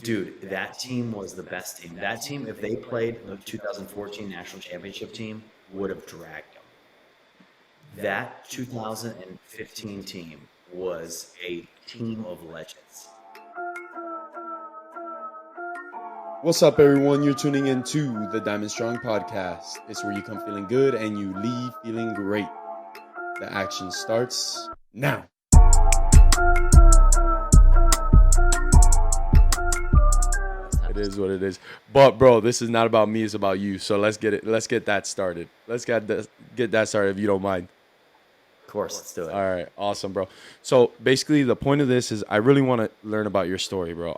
Dude, that team was the best team. That team, if they played the 2014 national championship team, would have dragged them. That 2015 team was a team of legends. What's up, everyone? You're tuning into the Diamond Strong podcast. It's where you come feeling good and you leave feeling great. The action starts now. It is what it is. But bro, this is not about me, it's about you. So let's get that started. Let's get that started if you don't mind. Of course, let's do it. All right, awesome, bro. So basically the point of this is I really want to learn about your story, bro.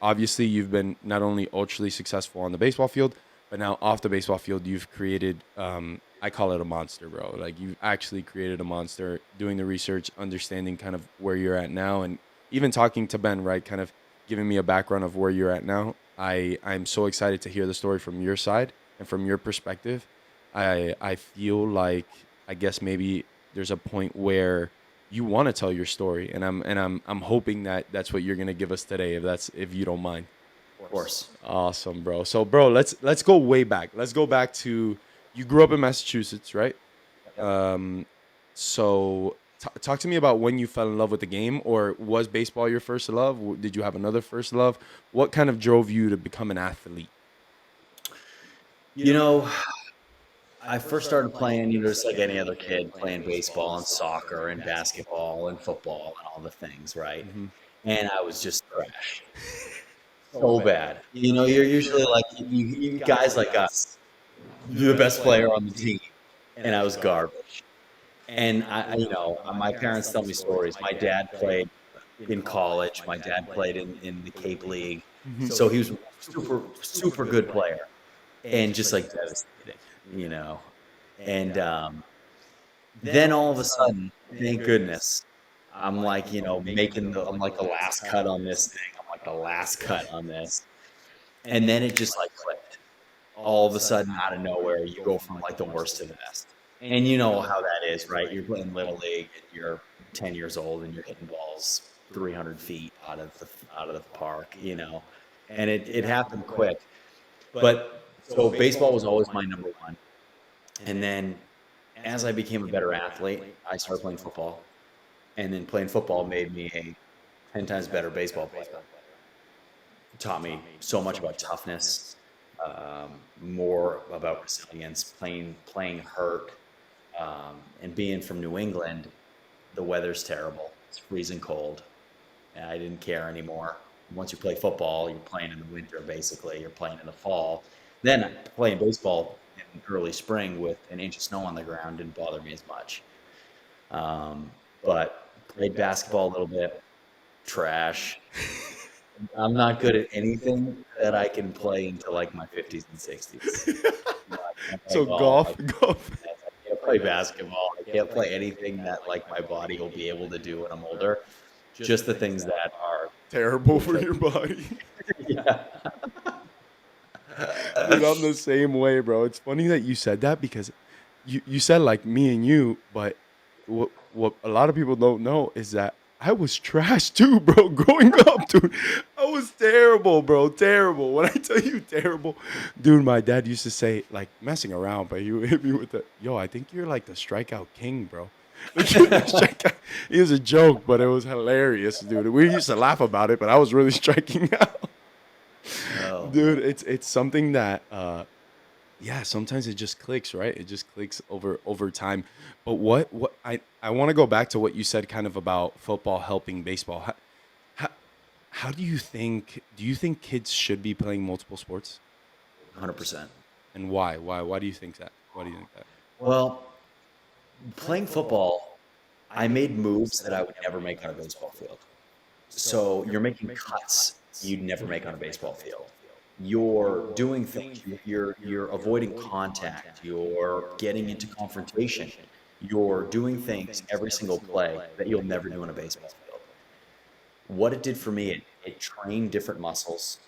Obviously, you've been not only ultra successful on the baseball field, but now off the baseball field, you've created, I call it a monster, bro. Like, you've actually created a monster, doing the research, understanding kind of where you're at now, and even talking to Ben, right, kind of giving me a background of where you're at now. I'm so excited to hear the story from your side and from your perspective. I feel like, I guess maybe there's a point where you want to tell your story, and I'm hoping that that's what you're gonna give us today, if you don't mind. Of course. Awesome, bro. So, bro, let's go way back. Let's go back to, you grew up in Massachusetts, right? So talk to me about when you fell in love with the game, or was baseball your first love? Did you have another first love? What kind of drove you to become an athlete? You know, I first started playing, just like any other kid, playing baseball and soccer and basketball and football and all the things, right? Mm-hmm. And I was just trash. So bad. You're usually like, you guys like us, you're the best player on the team. And I was garbage. And my parents tell me stories. My dad played in college. My dad played in the Cape League. Mm-hmm. So he was a super, super good player. And just like devastating, And then all of a sudden, thank goodness, I'm like, I'm like the last cut on this thing. I'm like the last cut on this. And then it just like clicked. All of a sudden, out of nowhere, you go from like the worst to the best. And you know how that is, right? You're playing Little League and you're 10 years old and you're hitting balls 300 feet out of the park, And it happened quick. But so baseball was always my number one. And then as I became a better athlete, I started playing football. And then playing football made me a 10 times better baseball player. It taught me so much about toughness, more about resilience, playing hurt. And being from New England, the weather's terrible. It's freezing cold. And I didn't care anymore. Once you play football, you're playing in the winter, basically. You're playing in the fall. Then playing baseball in early spring with an inch of snow on the ground didn't bother me as much. But played basketball a little bit. Trash. I'm not good at anything that I can play into like my 50s and 60s. So golf. I can't play basketball. I can't play anything that like my body will be able to do when I'm older. Just the things that are terrible for your body. Yeah. Dude, I'm the same way, bro. It's funny that you said that, because you said like me and you, but what a lot of people don't know is that I was trash too, bro. Growing up, dude, I was terrible, bro. Terrible. When I tell you terrible, dude, my dad used to say, like, messing around, but he would hit me with the, yo, I think you're like the strikeout king, bro. It was a joke, but it was hilarious, dude. We used to laugh about it, but I was really striking out. Oh. Dude, it's something that, sometimes it just clicks, right? It just clicks over time. But what I want to go back to what you said kind of about football helping baseball. How do you think kids should be playing multiple sports? 100%. And why? Why do you think that? Why do you think that? Well, playing football, I made moves that I would never make on a baseball field. So you're making cuts you'd never make on a baseball field. You're doing things. You're avoiding contact. You're getting into confrontation. You're doing things every single play that you'll never do in a baseball field. What it did for me, it trained different muscles.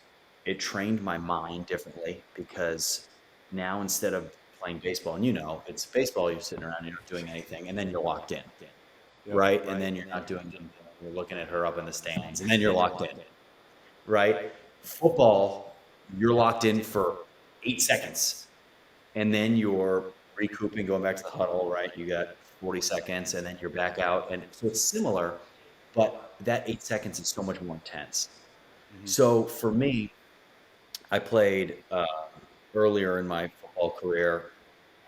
It trained my mind differently, because now instead of playing baseball, and it's baseball, you're sitting around, you're not doing anything, and then you're locked in, right? And then you're not doing anything. You're looking at her up in the stands, and then you're locked in, right? Football, you're locked in for 8 seconds, and then you're recouping, going back to the huddle, right? You got 40 seconds, and then you're back out. And so it's similar, but that 8 seconds is so much more intense. Mhm. So for me, I played earlier in my football career.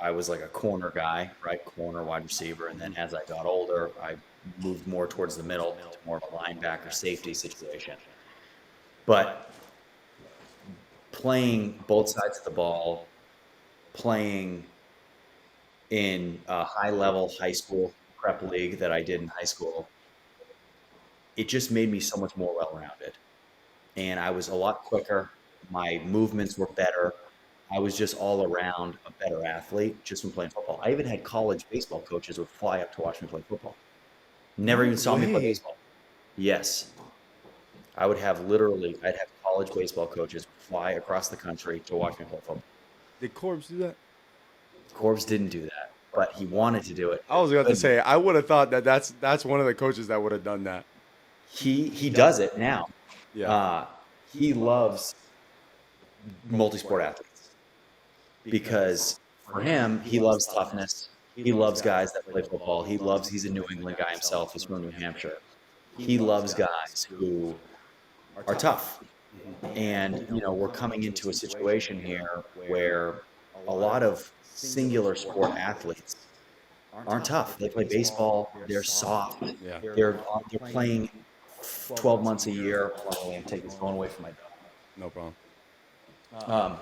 I was like a corner guy, right? Corner, wide receiver. And then as I got older, I moved more towards the middle, to more of a linebacker safety situation. But playing both sides of the ball, playing in a high level high school prep league that I did in high school, it just made me so much more well rounded. And I was a lot quicker. My movements were better. I was just all around a better athlete just from playing football. I even had college baseball coaches would fly up to watch me play football. Never No even saw me play way. baseball. Yes. I'd have college baseball coaches fly across the country to watch me play football. Did Corbs do that? Corbs didn't do that, but he wanted to do it. I was about to say, I would have thought that that's one of the coaches that would have done that. He does it now. Yeah. Uh, he loves multi-sport athletes because for him, he loves toughness. He loves guys that play football. He's a New England guy himself. He's from New Hampshire. He loves guys who are tough. And, we're coming into a situation here where a lot of singular sport athletes aren't tough. They play baseball. They're soft. Yeah. They're playing 12 months a year. Hold on, I'm taking this phone away from my No problem. dog.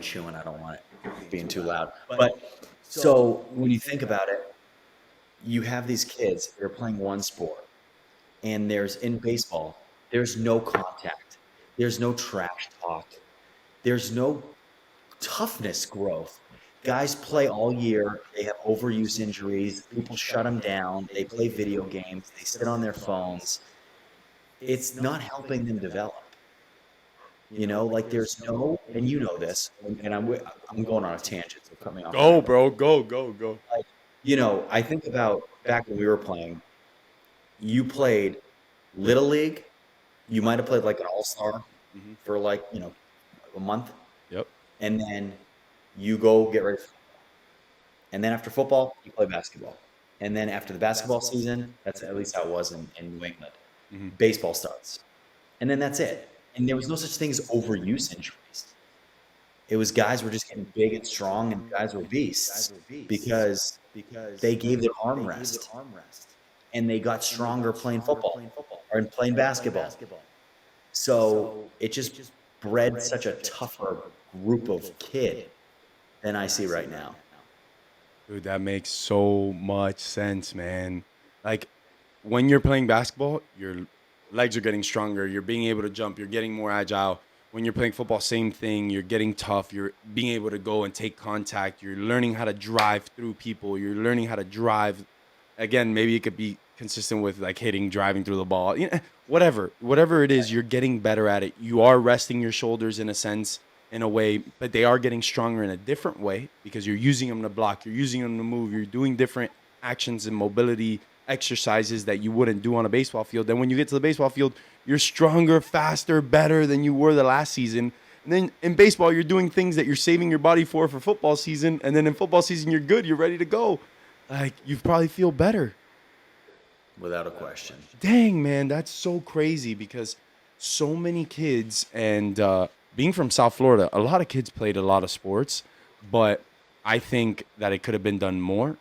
Chewing. I don't want it being too loud. But so when you think about it, you have these kids. They're playing one sport, and in baseball, there's no contact. There's no trash talk. There's no toughness growth. Guys play all year. They have overuse injuries. People shut them down. They play video games. They sit on their phones. It's not helping them develop. Like there's no, and you know this, and I'm going on a tangent, so cut me off. Go, bro. Go. Like, I think about back when we were playing. You played little league. You might have played like an all-star Mhm. for like a month, Yep. and then you go get ready for football. And then after football, you play basketball. And then after the basketball season, that's at least how it was in New England. Mhm. Baseball starts. And then that's it. And there was no such thing as overuse injuries. It was guys were just getting big and strong, and guys were beasts because they gave their arm rest. And they got stronger playing football or playing basketball. So it just bred such a tougher group of kid than I see right now. Dude, that makes so much sense, man. Like when you're playing basketball, your legs are getting stronger, you're being able to jump, you're getting more agile. When you're playing football, same thing. You're getting tough. You're being able to go and take contact. You're learning how to drive through people. You're learning how to drive. Again, maybe it could be consistent with like hitting, driving through the ball. Whatever it is, you're getting better at it. You are resting your shoulders in a sense, in a way, but they are getting stronger in a different way because you're using them to block. You're using them to move. You're doing different actions and mobility exercises that you wouldn't do on a baseball field. Then when you get to the baseball field, you're stronger, faster, better than you were the last season. And then in baseball, you're doing things that you're saving your body for football season. And then in football season, you're good. You're ready to go. Like you probably feel better. Without a question. Dang, man, that's so crazy because so many kids and being from South Florida, a lot of kids played a lot of sports, but I think that it could have been done more.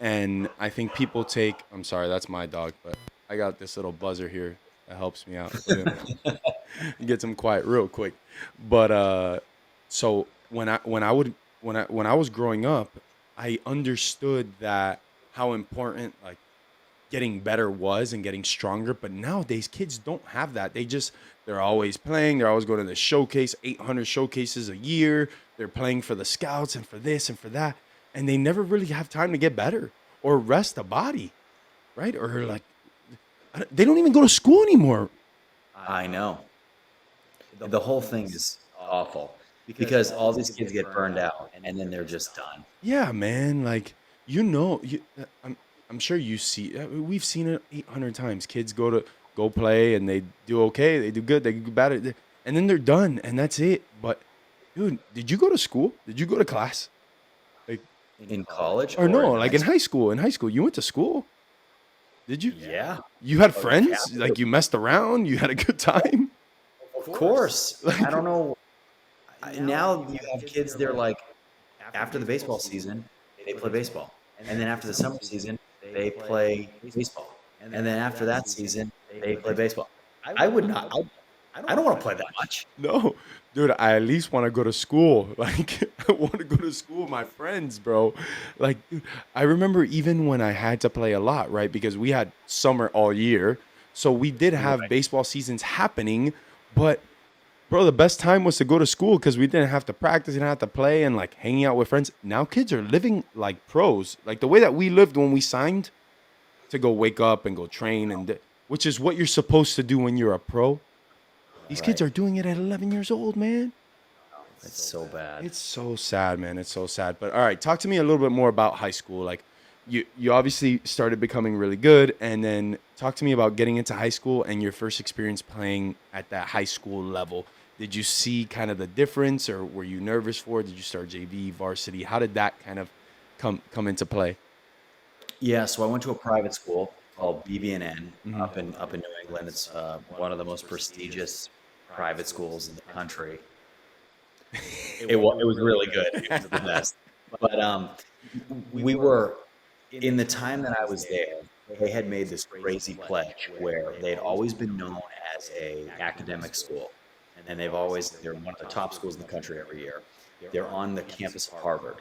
And I think people I'm sorry, that's my dog, but I got this little buzzer here that helps me out. Gets him quiet real quick. But so when I was growing up, I understood that how important like getting better was and getting stronger. But nowadays, kids don't have that. They're always playing. They're always going to the showcase, 800 showcases a year. They're playing for the scouts and for this and for that. And they never really have time to get better or rest the body, right? Or like, they don't even go to school anymore. I know. The whole thing is awful because all these kids get burned out and then they're just done. Yeah, man. Like, I'm sure you see, we've seen it 800 times. Kids go go play and they do okay, they do good, they do bad, and then they're done and that's it. But dude, did you go to school? Did you go to class? Like, In college or or no, in high like in school? high school. In high school, you went to school. Did you? Yeah. You had Oh, friends? Like you messed around? You had a good time? of course. I Like, don't know. Now you have kids, they're like, after the baseball season, they play baseball. And then after the summer season, they play baseball. And then after that season, they play baseball. I would not, I don't want to play that much. no, dude, I at least want to go to school. Like, I want to go to school with my friends, bro. Like, dude, I remember even when I had to play a lot, right? Because we had summer all year. So we did have Right. baseball seasons happening. But, bro, the best time was to go to school because we didn't have to practice, didn't have to play and like hanging out with friends. Now kids are living like pros. Like the way that we lived when we signed to go wake up and go train, which is what you're supposed to do when you're a pro. These kids Right. are doing it at 11 years old, man. It's so bad. It's so sad, man. It's so sad. But all right, talk to me a little bit more about high school. Like you obviously started becoming really good, and then talk to me about getting into high school and your first experience playing at that high school level. Did you see kind of the difference, or were you nervous for it? Did you start JV, varsity? How did that kind of come into play? Yeah, so I went to a private school called BB&N Hmm. up in New England. It's one of the most prestigious private schools in the country. It was really good. It was the best. But we were in the time that I was there, they had made this crazy pledge where they'd always been known as a academic school, and they're one of the top schools in the country every year. They're on the campus of Harvard,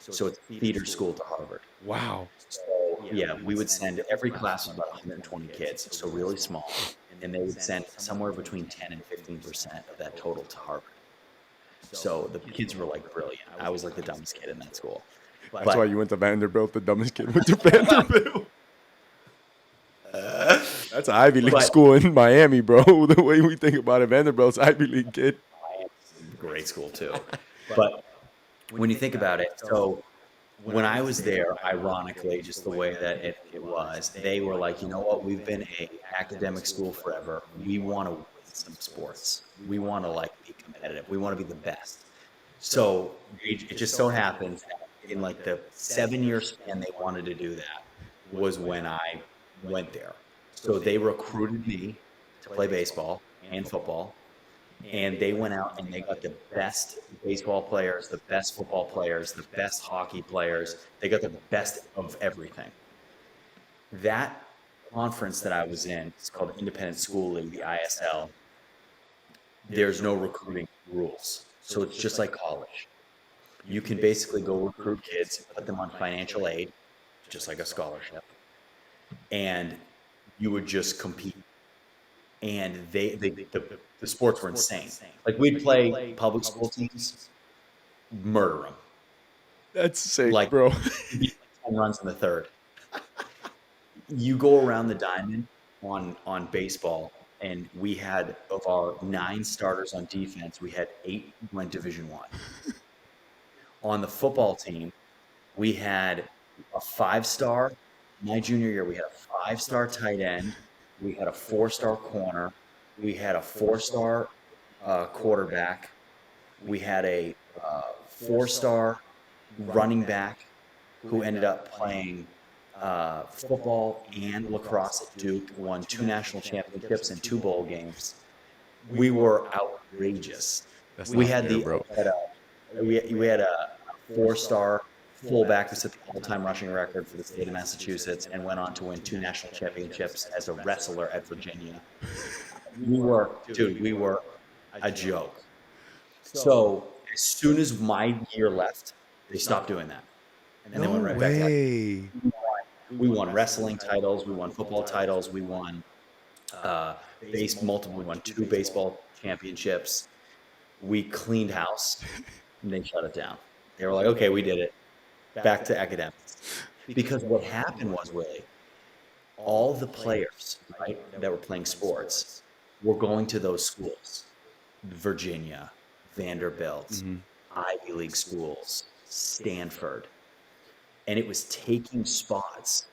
so it's a feeder school to Harvard. Wow. So yeah, we would send every class of about 120 kids, so really small, and they would send somewhere between 10 and 15% of that total to Harvard. So the kids were like brilliant. I was like the dumbest kid in that school, That's why but you went to Vanderbilt. The dumbest kid went to Vanderbilt. That's an Ivy League but school in Miami, bro. The way we think about it, Vanderbilt's Ivy League kid. great school too. But when you think about it, so when I was there, ironically, just the way that it was, they were like, you know what, we've been a academic school forever. We want to win some sports. We want to like be competitive. We want to be the best. So it just so happens that in like the 7 year span they wanted to do that was when I went there. So they recruited me to play baseball and football, and they went out and they got the best baseball players, the best football players, the best hockey players. They got the best of everything. That conference that I was in, it's called Independent School League, the ISL. There's no recruiting rules. So it's just like college. You can basically go recruit kids, put them on financial aid, just like a scholarship, and you would just compete. And the sports were insane. Like we'd play public school teams, murder them. That's sick, Like bro. 10 runs in the third. You go around the diamond on baseball, and we had of our 9 starters on defense, we had 8 who went Division One. On the football team, we had a 5-star. My junior year, we had a 5-star tight end. We had a 4-star corner. We had a 4-star quarterback. We had a 4-star running back who ended up playing football and lacrosse at Duke, won 2 national championships and 2 bowl games. We were outrageous. That's We not had fair, bro. we had a 4-star fullback who set the all-time rushing record for the state of Massachusetts and went on to win 2 national championships as a wrestler at Virginia. We were a joke. So as soon as my year left, they stopped doing that, and No then went right back to like, way. we won wrestling titles, we won football titles, we won we won 2 baseball championships. We cleaned house, and they shut it down. They were like, okay, we did it. Back to academics. Because what happened was, Willie, all the players, right, that were playing sports were going to those schools. Virginia, Vanderbilt, Hmm. Ivy League schools, Stanford. And it was taking spots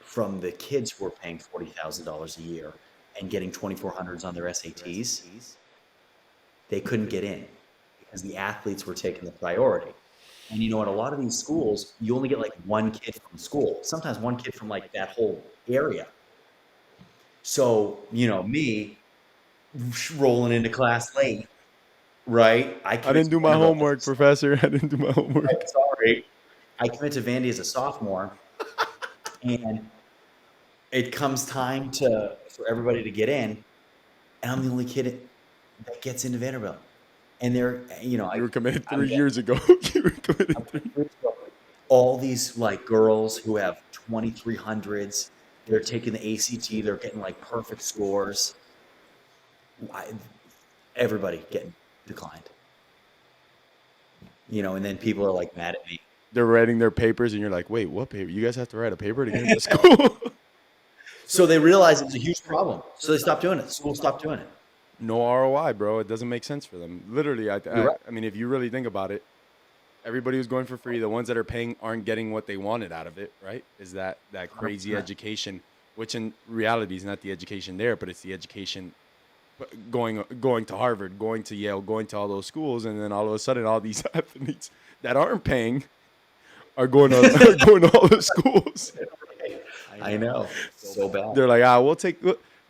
from the kids who were paying $40,000 a year and getting 2400s on their SATs, they couldn't get in because the athletes were taking the priority. And you know, at a lot of these schools, you only get like one kid from school, sometimes one kid from like that whole area. So, you know, me rolling into class late, right? I I commit didn't to do my Vanderbilt homework, as professor. I didn't do my homework. sorry. I commit to Vandy as a sophomore, and it comes time for everybody to get in, and I'm the only kid that gets into Vanderbilt. And they're, you know, You were committed I'm 3 years ago. You were committed all these like girls who have 2300s, they're taking the ACT, they're getting like perfect scores. I, everybody getting declined, you know, and then people are like mad at me. They're writing their papers, and you're like, wait, what paper? You guys have to write a paper to get into school? So they realize it was a huge problem. So they stopped doing it. School stopped doing it. No ROI, bro. It doesn't make sense for them. Literally, You're right. I mean, if you really think about it, everybody who's going for free, the ones that are paying aren't getting what they wanted out of it, right? Is that crazy 100%. education, which in reality is not the education there, but it's the education going to Harvard, going to Yale, going to all those schools, and then all of a sudden, all these athletes that aren't paying are going to are going to all the schools. I know. So bad. They're like,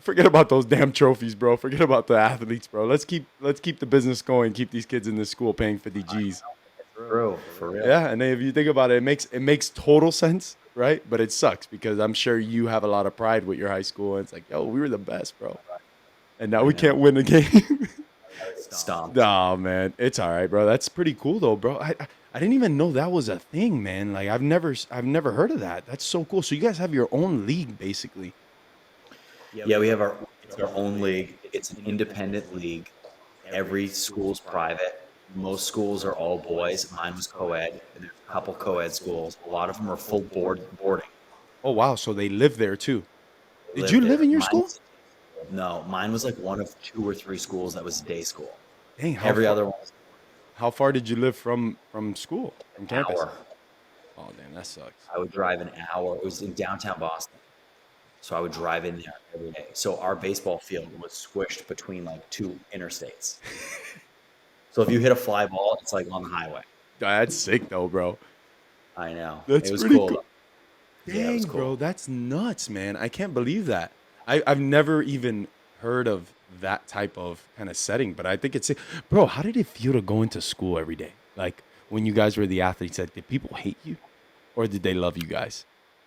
forget about those damn trophies, bro. Forget about the athletes, bro. Let's keep the business going. Keep these kids in this school paying 50 G's. True, for real. Yeah, and then if you think about it, it makes total sense, right? But it sucks because I'm sure you have a lot of pride with your high school, and it's like, yo, we were the best, bro. And now we can't win a game. Stomped. Oh man, it's all right, bro. That's pretty cool though, bro. I didn't even know that was a thing, man. Like I've never heard of that. That's so cool. So you guys have your own league, basically. Yeah, we have it's our own league. It's an independent league. Every school's private. Most schools are all boys. Mine was co-ed. There's a couple co-ed schools. A lot of them are full boarding. Oh wow, so they live there too. Did Live you live there. in your Mine school? was- No, mine was like one of 2 or 3 schools that was day school. Dang, Every other one was how far did you live from school, from an campus? hour. Oh damn, that sucks. I would drive an hour. It was in downtown Boston. So I would drive in there every day. So our baseball field was squished between like 2 interstates. So if you hit a fly ball, it's like on the highway. That's sick though, bro. I know. That's It was pretty cool. cool. though. Dang, Yeah, it was cool. bro, that's nuts, man. I can't believe that. I've never even heard of that type of kind of setting, but I think it's bro, how did it feel to go into school every day? Like when you guys were the athletes, like, did people hate you or did they love you guys?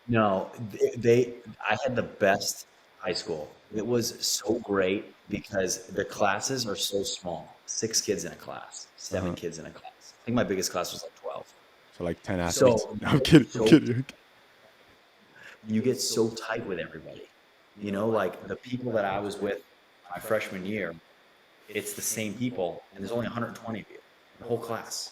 No, I had the best high school. It was so great because the classes are so small. 6 kids in a class, 7 kids in a class. I think my biggest class was like 12. So like 10 athletes. So No, I'm kidding. I'm kidding. you get so tight with everybody. You know, like the people that I was with my freshman year, it's the same people, and there's only 120 of you, the whole class.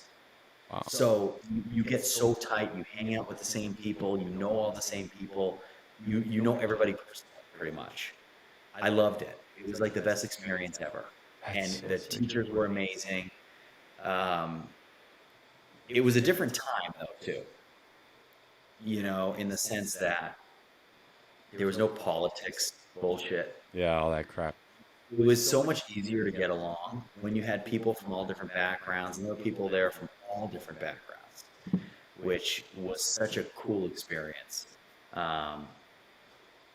Wow. So you get so tight, you hang out with the same people, you know all the same people, you know everybody personally, pretty much. I loved it. It was like the best experience ever. And the teachers were amazing. It was a different time though, too. You know, in the sense that there was no politics bullshit. Yeah, all that crap. It was so much easier to get along when you had people from all different backgrounds, and there were people there from all different backgrounds, which was such a cool experience. And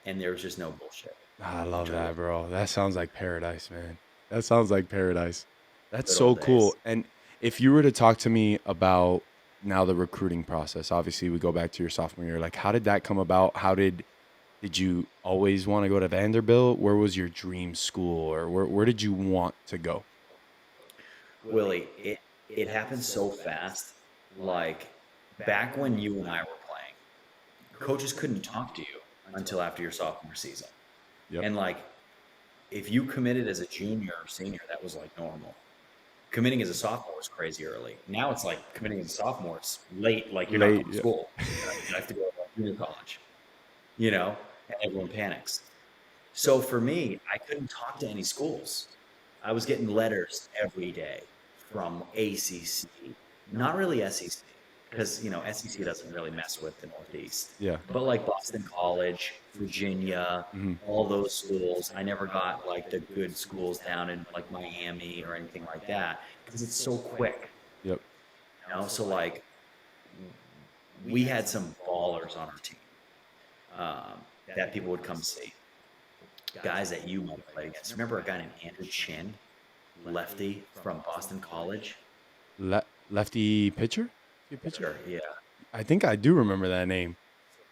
there was just no bullshit. I love that, bro. That sounds like paradise, man. That sounds like paradise. That's Good so old cool. days. And if you were to talk to me about now the recruiting process, obviously we go back to your sophomore year. Like, how did that come about? How did you always want to go to Vanderbilt? Where was your dream school, or where did you want to go? Willie, it happened so fast. Like back when you and I were playing, coaches couldn't talk to you until after your sophomore season. Yep. And like, if you committed as a junior or senior, that was like normal. Committing as a sophomore was crazy early. Now it's like committing as a sophomore, it's late, like you're not going to school. You have to go to junior college, you know, and everyone panics. So for me, I couldn't talk to any schools. I was getting letters every day from ACC, not really SEC. because SEC doesn't really mess with the Northeast. Yeah. But like Boston College, Virginia, Mhm. all those schools, I never got like the good schools down in like Miami or anything like that because it's so quick. Yep. So like we had some ballers on our team that people would come see. Guys that you might have played against. Remember a guy named Andrew Chin, lefty from Boston College? Lefty pitcher? Sure, yeah. I think I do remember that name.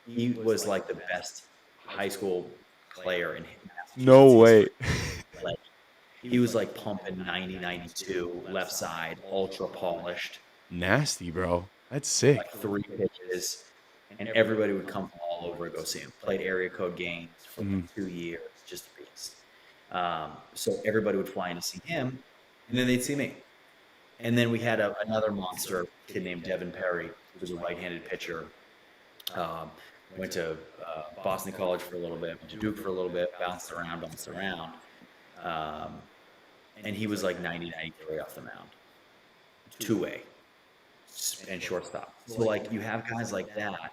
He was like the best high school player in Massachusetts. No way. Like, he was like pumping 90, 92, left side, ultra polished. Nasty, bro. That's sick. Like 3 pitches. And everybody would come from all over to go see him. Played area code games for like 2 years. Just a beast. So everybody would fly in to see him. And then they'd see me. And then we had another monster kid named Devin Perry, who was a right-handed pitcher. Went to Boston College for a little bit, went to Duke for a little bit, bounced around. And he was like 90, 93 off the mound. 2-way and shortstop. So like you have guys like that,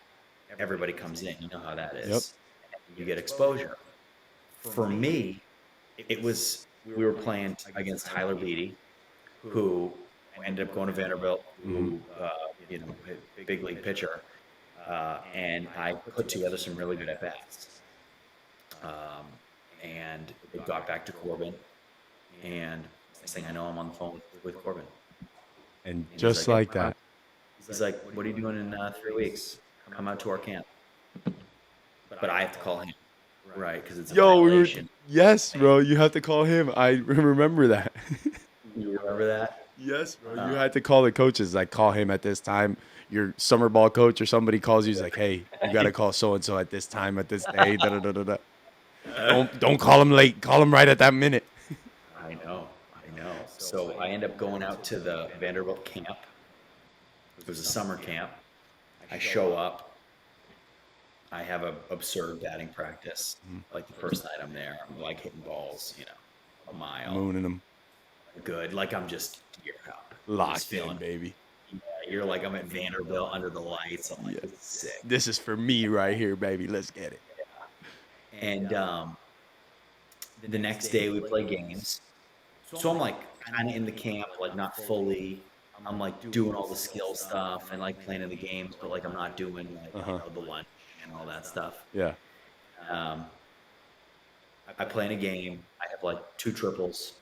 everybody comes in. You know how that is. Yep. You get exposure. For me, we were playing against Tyler Beatty, who ended up going to Vanderbilt, who big league pitcher, and I put together some really good at bats. And it got back to Corbin, and next thing I know, I'm on the phone with Corbin. And just like that. He's like, "What are you doing in 3 weeks? Come out to our camp." But I have to call him, right? Because it's a violation. Yes, bro. You have to call him. I remember that. You remember that? Yes, bro. You had to call the coaches. Like, call him at this time. Your summer ball coach or somebody calls you. He's like, "Hey, you got to call so and so at this time, at this day." Da, da, da, da, da. Don't call him late. Call him right at that minute. I know. So I end up going out to the Vanderbilt camp. It was a summer camp. I show up. I have an absurd batting practice. Like the first night I'm there, I'm like hitting balls, a mile. Mooning him. Good. Like I'm just geared up. Locked in, baby. Yeah, you're like, I'm at Vanderbilt under the lights. I'm like, this is sick. This is for me right here, baby. Let's get it. Yeah. And the next day we play games. So I'm like kind of in the camp, like not fully. I'm like doing all the skill stuff and like playing in the games, but like I'm not doing like the lunch and all that stuff. Yeah. I play in a game. I have like 2 triples.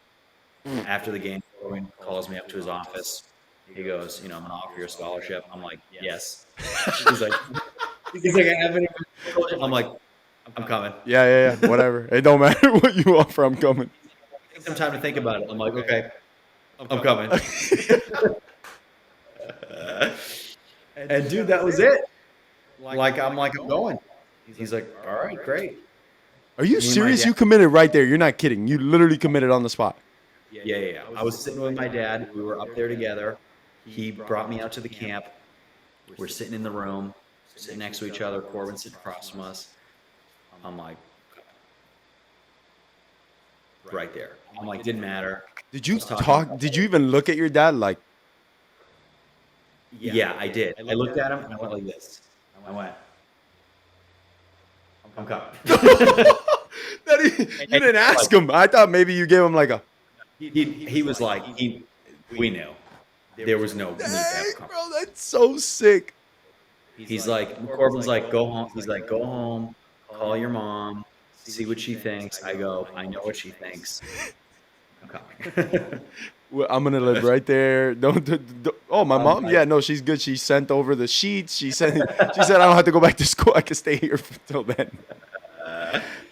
After the game, Corbin calls me up to his office. He goes, "I'm gonna offer you a scholarship." I'm like, "Yes." He's like, "I have any scholarship?" I'm like, "I'm coming." Yeah. Whatever. It don't matter what you offer. I'm coming. Take some time to think about it. I'm like, "Okay, I'm coming." And dude, that was it. I'm going. He's like, "All right, great." Are you serious? You committed right there. You're not kidding. You literally committed on the spot. Yeah. I was sitting with my dad. We were up there together. He brought me out to the camp. We're sitting in the room, sitting next to each other. Corbin sitting across from us. I'm like, right there. I'm like, didn't matter. Did you talk? Did you even look at your dad like? Yeah, I did. I looked at him and I went like this. I went, "I'm coming." You didn't ask him. I thought maybe you gave him like a. He was like, we knew. There was no need to have a conversation. Bro, that's so sick. He's like, Corbin's like, "Go home." He's like, "Go home, call your mom, see what she thinks." I go, "I know what she thinks. I'm coming." Well, I'm gonna live right there. Don't. Oh, my mom. Yeah, no, she's good. She sent over the sheets. She said I don't have to go back to school. I can stay here until then.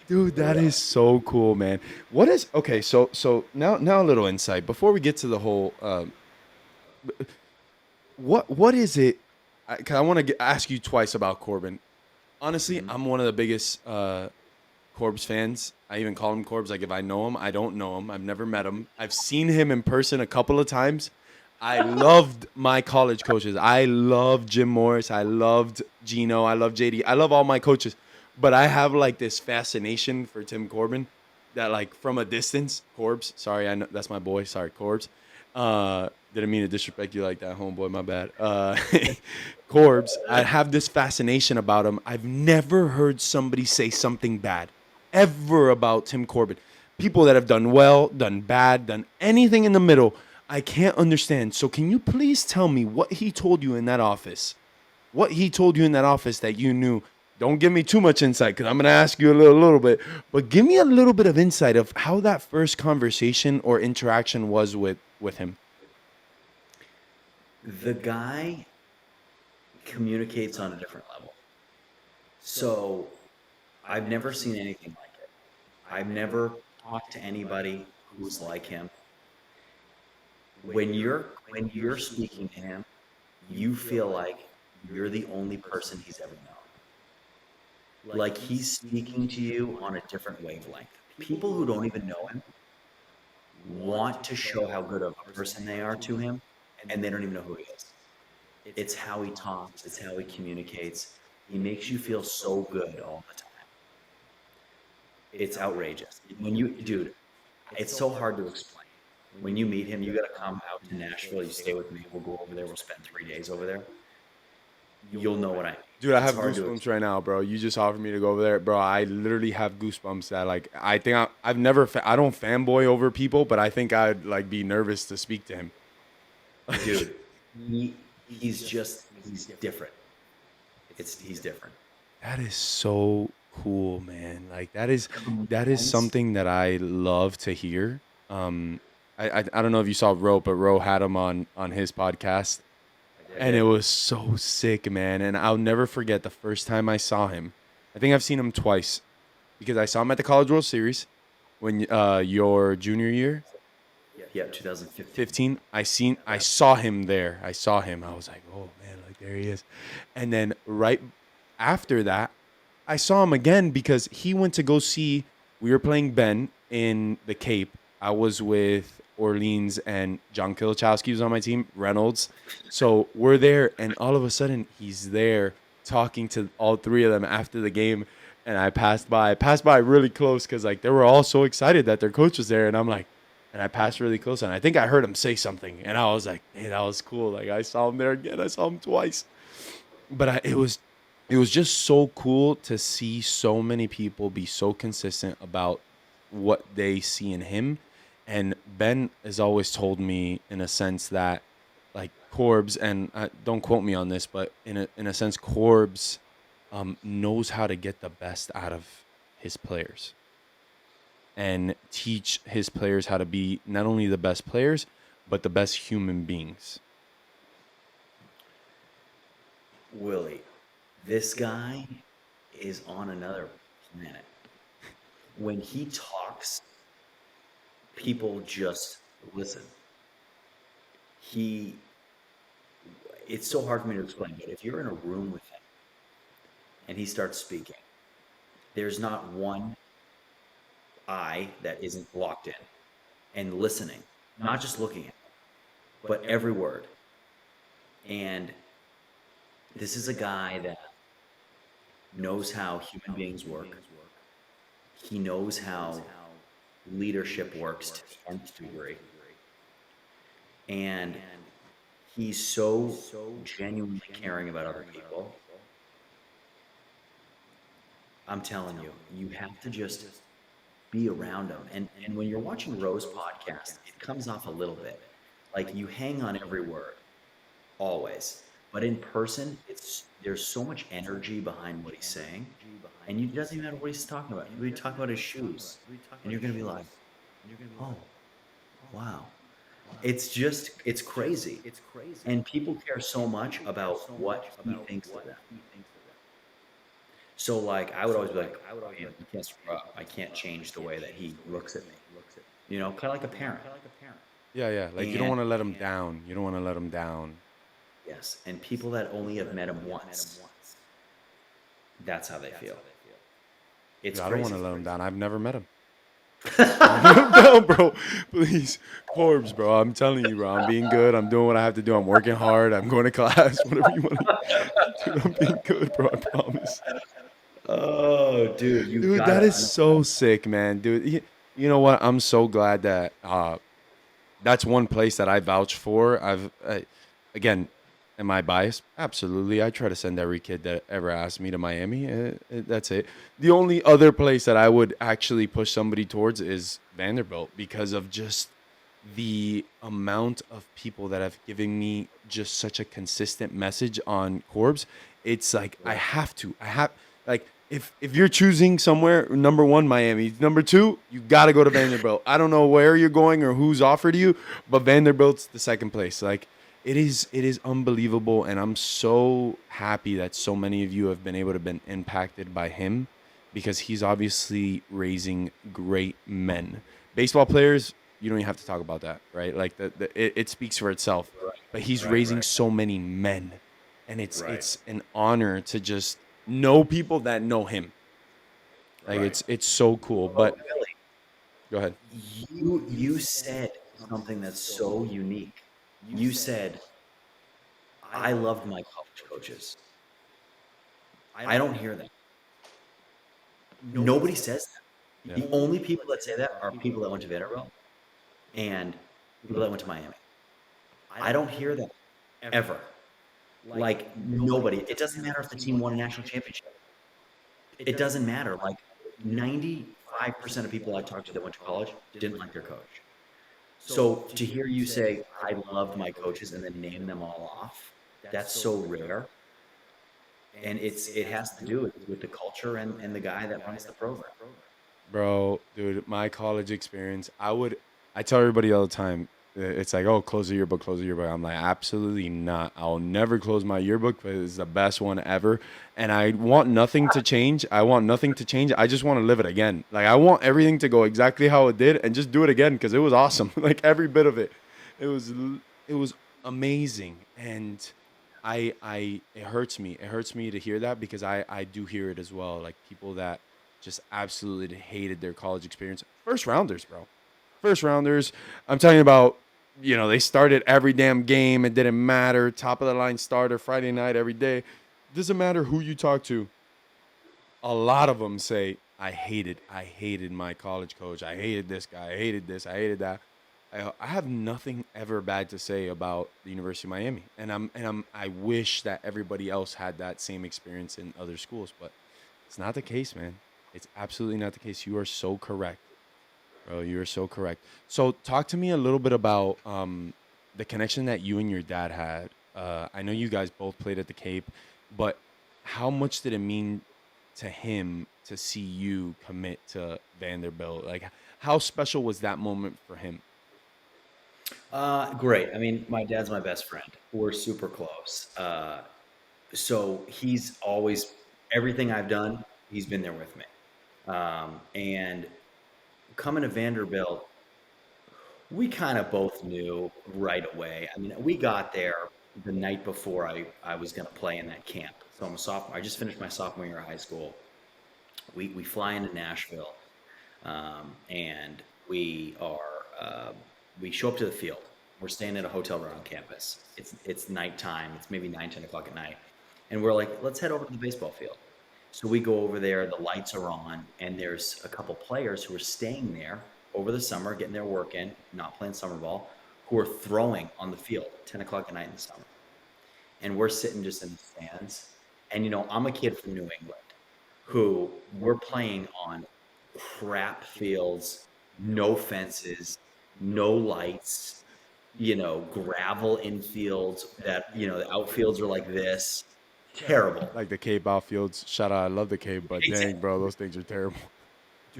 Dude, that is so cool, man. What is okay? So now a little insight before we get to the whole. What is it? Cause I want to ask you twice about Corbin. Honestly, I'm one of the biggest Corbs fans. I even call him Corbs. Like, if I know him, I don't know him. I've never met him. I've seen him in person a couple of times. I loved my college coaches. I loved Jim Morris. I loved Gino. I love JD. I love all my coaches. But I have like this fascination for Tim Corbin. that like from a distance, Corbs. Sorry, I know that's my boy. Sorry, Corbs. Didn't mean to disrespect you like that, homeboy. My bad. Corbs. I have this fascination about him. I've never heard somebody say something bad ever about Tim Corbin. People that have done well, done bad, done anything in the middle. I can't understand. So can you please tell me what he told you in that office? What he told you in that office that you knew. Don't give me too much insight because I'm going to ask you a little bit, but give me a little bit of insight of how that first conversation or interaction was with him. The guy communicates on a different level. So I've never seen anything like it. I've never talked to anybody who's like him. When you're speaking to him, you feel like you're the only person he's ever known. Like he's speaking to you on a different wavelength. People who don't even know him want to show how good of a person they are to him, and they don't even know who he is. It's how he talks. It's how he communicates. He makes you feel so good all the time. It's outrageous. Dude, it's so hard to explain. When you meet him, you got to come out to Nashville. You stay with me. We'll go over there. We'll spend 3 days over there. You'll know what I mean. Dude, I have goosebumps right now, bro. You just offered me to go over there, bro. I literally have goosebumps. That like, I think I've never, I don't fanboy over people, but I think I'd like be nervous to speak to him. Dude, he's different. He's different. That is so cool, man. Like that is something that I love to hear. I don't know if you saw Ro, but Ro had him on his podcast. And it was so sick, man. And I'll never forget the first time I saw him. I think I've seen him twice because I saw him at the College World Series when your junior year. Yeah, 2015. I saw him there. I saw him. I was like, oh man, like there he is. And then right after that, I saw him again because he went to go see. We were playing Ben in the Cape. I was with Orleans and John Kilichowski was on my team, Reynolds. So we're there, and all of a sudden he's there talking to all three of them after the game. And I passed by really close because like they were all so excited that their coach was there, and I'm like, and I passed really close, and I think I heard him say something, and I was like, hey, that was cool. Like I saw him there again. I saw him twice, but it was just so cool to see so many people be so consistent about what they see in him. And Ben has always told me in a sense that like Corbs, and don't quote me on this, but in a sense, Corbs knows how to get the best out of his players and teach his players how to be not only the best players, but the best human beings. Willie, this guy is on another planet. When he talks, people just listen. It's so hard for me to explain, but if you're in a room with him and he starts speaking, there's not one eye that isn't locked in and listening, not just looking at him, but every word. And this is a guy that knows how human beings work. He knows how leadership works to the nth degree. And he's so genuinely caring about other people. I'm telling you, you have to just be around him. And when you're watching Ro's podcast, it comes off a little bit like you hang on every word, always. But in person, there's so much energy behind what he's saying, and it doesn't even matter what he's talking about. We talk about his shoes, and you're gonna be like, "Oh, wow!" It's crazy. And people care so much about what he thinks of them. So, like, I would always be like, "Man, you can't screw up. I can't change the way that he looks at me." You know, kind of like a parent. Yeah. Like you don't want to let him down. You don't want to let him down. Yes, and people that only have met him once, that's how they feel. It's I crazy. don't want to let him down. I've never met him. Let him down, bro. Please. Corbs, bro. I'm telling you, bro. I'm being good. I'm doing what I have to do. I'm working hard. I'm going to class. Whatever you want to do. Dude, I'm being good, bro. I promise. Oh, dude. Dude, that is so sick, man. Dude, You know what? I'm so glad that that's one place that I vouch for. Again, am I biased? Absolutely. I try to send every kid that ever asked me to Miami. That's it. The only other place that I would actually push somebody towards is Vanderbilt because of just the amount of people that have given me just such a consistent message on Corbs. It's like I Right. have to. I have like if you're choosing somewhere, number one, Miami. Number two, you got to go to Vanderbilt. I don't know where you're going or who's offered you, but Vanderbilt's the second place. Like it is unbelievable, and I'm so happy that so many of you have been able to been impacted by him because he's obviously raising great men. Baseball players, you don't even have to talk about that, right? Like it speaks for itself. Right. But he's Right. raising Right. so many men, and it's Right. it's an honor to just know people that know him. Like Right. it's so cool. Well, But Billy, go ahead. you said something that's so unique. You said, I loved my college coaches. I don't hear that. Nobody says that. Yeah. The only people that say that are people that went to Vanderbilt and people that went to Miami. I don't hear that ever. Like nobody. It doesn't matter if the team won a national championship. It doesn't matter. Like 95% of people I talked to that went to college didn't like their coach. So to hear you say, I loved my coaches and then name them all off, that's so rare. And it has to do with the culture and the guy that runs the program. Bro, dude, my college experience, I tell everybody all the time, it's like, oh, close the yearbook, close the yearbook. I'm like, absolutely not. I'll never close my yearbook because it's the best one ever. And I want nothing to change. I want nothing to change. I just want to live it again. Like, I want everything to go exactly how it did and just do it again because it was awesome. Like, every bit of it. It was, it was amazing. And it hurts me. It hurts me to hear that because I do hear it as well. Like, people that just absolutely hated their college experience. First rounders, bro. First rounders. I'm talking about, they started every damn game. It didn't matter. Top of the line starter Friday night every day. Doesn't matter who you talk to. A lot of them say, I hated my college coach. I hated this guy. I hated this. I hated that. I have nothing ever bad to say about the University of Miami, I wish that everybody else had that same experience in other schools, but it's not the case, man. It's absolutely not the case. You are so correct, bro. You are so correct. So, talk to me a little bit about the connection that you and your dad had. I know you guys both played at the Cape, but how much did it mean to him to see you commit to Vanderbilt? Like, how special was that moment for him? Great. I mean, my dad's my best friend. We're super close. So he's always, everything I've done, he's been there with me. And coming to Vanderbilt, we kind of both knew right away. I mean, we got there the night before I was going to play in that camp. So I'm a sophomore. I just finished my sophomore year of high school. We fly into Nashville, and we show up to the field. We're staying at a hotel right on campus. It's nighttime. It's maybe 9, 10 o'clock at night, and we're like, let's head over to the baseball field. So we go over there. The lights are on, and there's a couple players who are staying there over the summer, getting their work in, not playing summer ball, who are throwing on the field at 10 o'clock at night in the summer. And we're sitting just in the stands. And I'm a kid from New England who we're playing on crap fields, no fences, no lights, gravel infields that, the outfields are like this. Terrible. Like the Cape outfields. Shout out, I love the Cape, but dang, Exactly. bro, those things are terrible.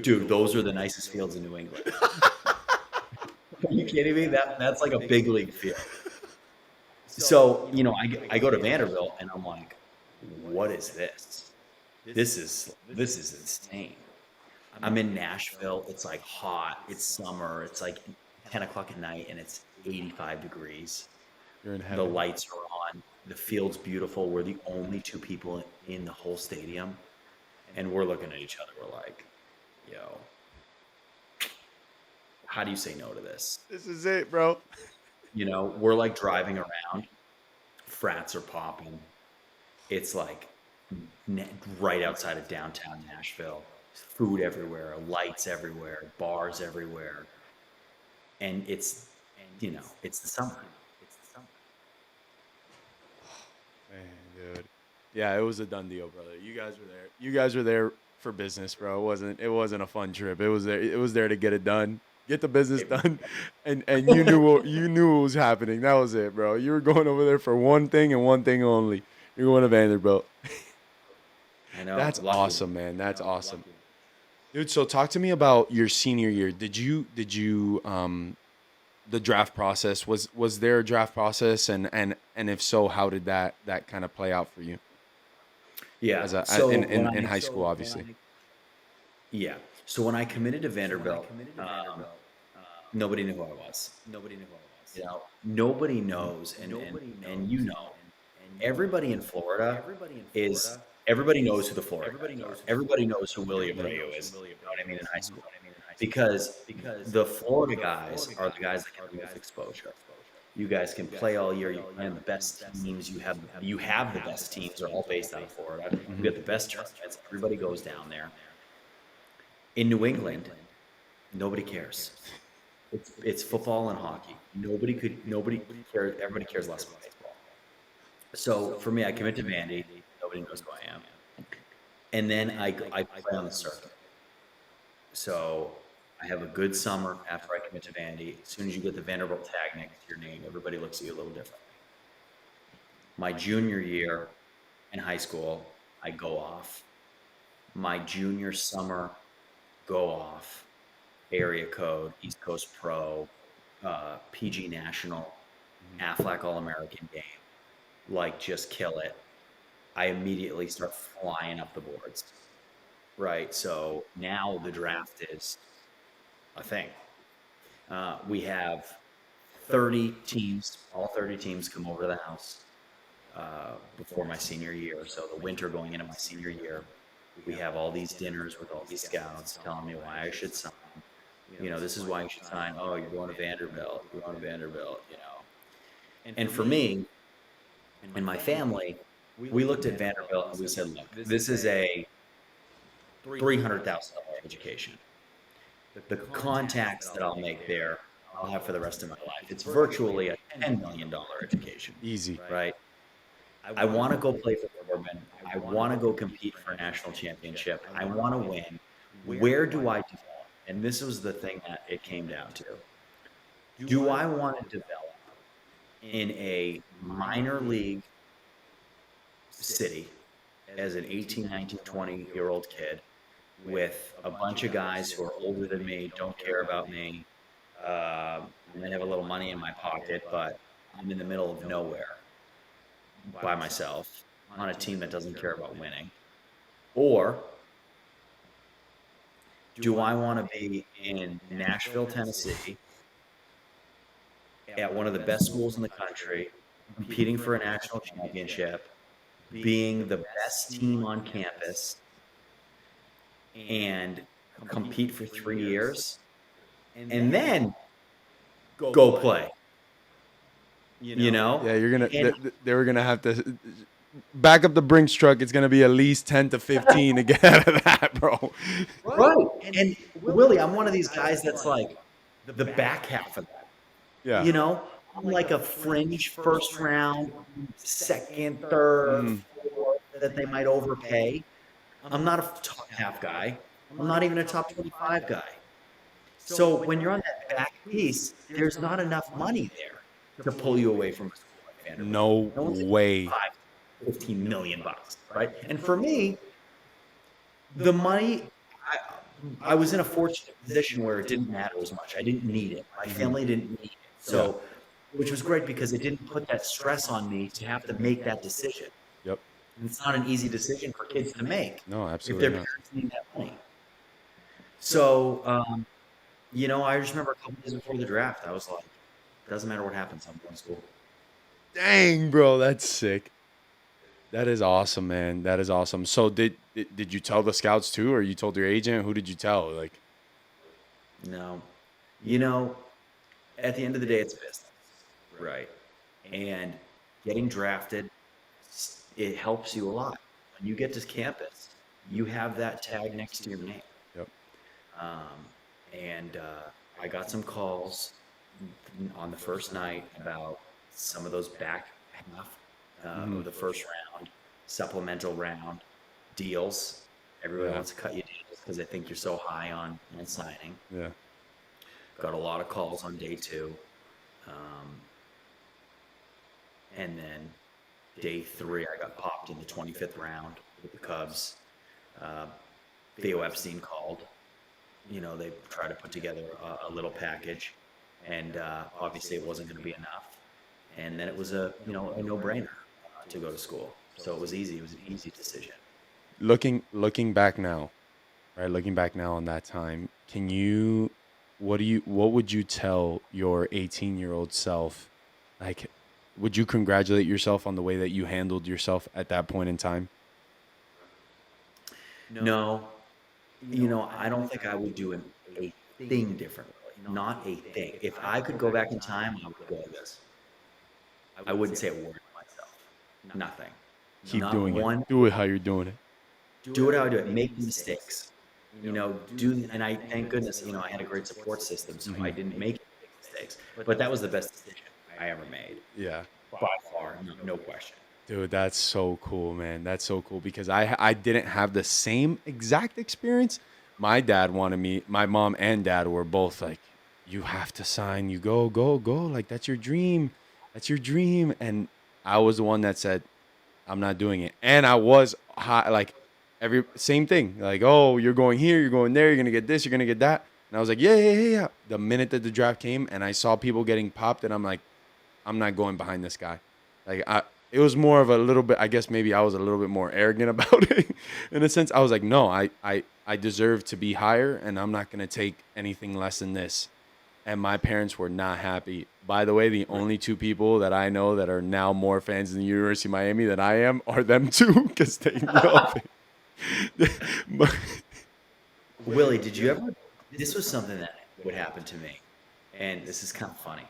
Dude, those are the nicest fields in New England. Are you kidding me? That's like a big league field. So, I go to Vanderbilt and I'm like, what is this? This is insane. I'm in Nashville. It's like hot. It's summer. It's like 10 o'clock at night and it's 85 degrees. You're in The heaven. lights are on. The field's beautiful. We're the only two people in the whole stadium. And we're looking at each other. We're like, yo, how do you say no to this? This is it, bro. We're like driving around. Frats are popping. It's like right outside of downtown Nashville. food everywhere, lights everywhere, bars everywhere, and it's the summer. Man, dude. Yeah, it was a done deal, brother. You guys were there. You guys were there for business, bro. It wasn't a fun trip. It was there to get it done. Get the business It, done. And you knew what was happening. That was it, bro. You were going over there for one thing and one thing only. You're going to Vanderbilt. I know, That's lucky. awesome, man. That's awesome. Dude, so talk to me about your senior year. Did you the draft process, was there a draft process, and if so, how did that kind of play out for you Yeah. as a So in high school, obviously. yeah. So when I committed to Vanderbilt, nobody knew who I was. Nobody knows, and everybody in Florida is everybody knows who the Florida guys are. Everybody knows who Willie Abreu is. You know what I mean in high school, because the Florida guys are the guys that get the most exposure. You guys can play all year. You play on the best teams. You have the best teams. Are all based out of Florida. You Hmm. get the best tournaments. Everybody goes down there. In New England, nobody cares. It's football and hockey. Nobody cares. Everybody cares less about baseball. So for me, I commit to Vandy. Nobody knows who I am, and then I play on the circuit. So I have a good summer after I commit to Vandy. As soon as you get the Vanderbilt tag next to your name, everybody looks at you a little differently. My junior year in high school, I go off. My junior summer, go off. Area code, East Coast Pro, PG National, Aflac All American game. Like, just kill it. I immediately start flying up the boards. Right. So now the draft is a thing. We have 30 teams, all 30 teams come over to the house before my senior year. So the winter going into my senior year, we have all these dinners with all these scouts telling me why I should sign. This is why you should sign. Oh, you're going to Vanderbilt. You're going to Vanderbilt. And for me and my family, we looked at Vanderbilt and we said, look, this is a $300,000 education. The contacts that I'll make there, I'll have for the rest of my life. It's virtually a $10 million education, Easy. right? I want to go play for Corbin. I want to go compete for a national championship. I want to win. Where do I develop? And this was the thing that it came down to. Do I want to develop in a minor league city as an 18, 19, 20-year-old kid with a bunch of guys who are older than me, don't care about me? I might have a little money in my pocket, but I'm in the middle of nowhere by myself on a team that doesn't care about winning. Or do I want to be in Nashville, Tennessee, at one of the best schools in the country, competing for a national championship, being the best team on campus, and compete for 3 years, and then go play? Yeah, you're gonna. And They were gonna have to back up the Brinks truck. It's gonna be at least 10 to 15 to get out of that, bro. right. And Willie, I'm one of these guys that's like the back half of that. Yeah. I'm like a fringe first round, second, third, Mhm. fourth that they might overpay. I'm not a top half guy. I'm not even a top 25 guy. So when you're on that back piece, there's not enough money there to pull you away from a school like Vanderbilt. No No one's way. 15 million bucks, right? And for me, the money, I was in a fortunate position where it didn't matter as much. I didn't need it. My Mhm. family didn't need it. Yeah. So, which was great because it didn't put that stress on me to have to make that decision. Yep. And it's not an easy decision for kids to make No, if absolutely their not. parents need that money. So, I just remember a couple days before the draft, I was like, doesn't matter what happens, I'm going to school. Dang, bro, that's sick. That is awesome, man. That is awesome. So did you tell the scouts too, or you told your agent? Who did you tell? Like, No, you know, at the end of the day, it's business, right? And getting drafted, it helps you a lot. When you get to campus, you have that tag next to your name. Yep. Um, and I got some calls on the first night about some of those back half of the first round, supplemental round deals. Everybody Yeah. wants to cut you deals because they think you're so high on signing. Yeah. Got a lot of calls on day 2. And then day 3, I got popped in the 25th round with the Cubs. Theo Epstein called. They tried to put together a little package, and obviously it wasn't going to be enough. And then it was a no-brainer to go to school. So it was easy. It was an easy decision. Looking back now, right? Looking back now on that time, what would you tell your 18-year-old self? Like, would you congratulate yourself on the way that you handled yourself at that point in time? No, I don't think I would do a thing differently. Not a thing. If I could go back in time, I would go like this. I wouldn't say a word to myself. Nothing. Keep Not doing it. one. Do it how you're doing it. Do it how I do it. Make mistakes. And I thank goodness, I had a great support system, so I didn't make mistakes. But that was the best decision I ever made, Yeah. by far, no question. Dude, that's so cool, man. That's so cool because I didn't have the same exact experience. My mom and dad were both like, you have to sign, you go, go, go. Like, that's your dream. That's your dream. And I was the one that said, I'm not doing it. And I was high, like, same thing. Like, oh, you're going here, you're going there, you're going to get this, you're going to get that. And I was like, yeah, yeah, yeah, yeah. The minute that the draft came and I saw people getting popped, and I'm like, I'm not going behind this guy. Like, it was more of a little bit, I guess maybe I was a little bit more arrogant about it. In a sense, I was like, no, I deserve to be higher, and I'm not going to take anything less than this. And my parents were not happy. By the way, the only 2 people that I know that are now more fans in the University of Miami than I am are them 2, because they know it. Willie, did you ever? This was something that would happen to me, and this is kind of funny.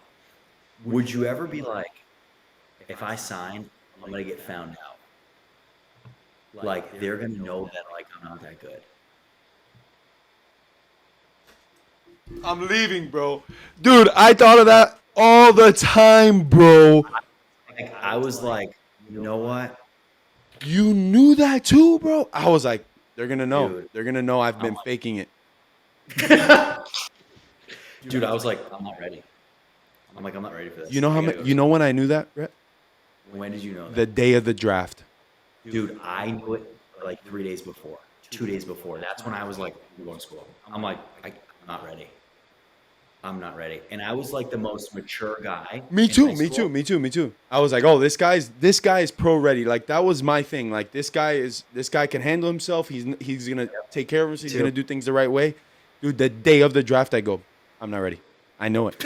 Would you ever be like, if I sign, I'm gonna get found out? Like they're gonna know that like I'm not that good. I'm leaving, bro. Dude, I thought of that all the time, bro. Like I was like, you know what, You knew that too, bro? I was like, they're going to know. dude? They're going to know I've been faking it. Dude, I was like, I'm not ready. I'm like, I'm not ready for this. You know you know when I knew that, Rhett? When did you know that? The day of the draft. Dude, I knew it like 3 days before, 2 days before. That's when I was like, I'm going to school. I'm like, I'm not ready. I'm not ready. And I was like the most mature guy. Me in too, high me school. too, me too, me too. I was like, oh, this guy is pro ready. Like, that was my thing. Like, this guy can handle himself. He's gonna take care of himself. He's gonna do things the right way. Dude, the day of the draft, I go, I'm not ready. I know it.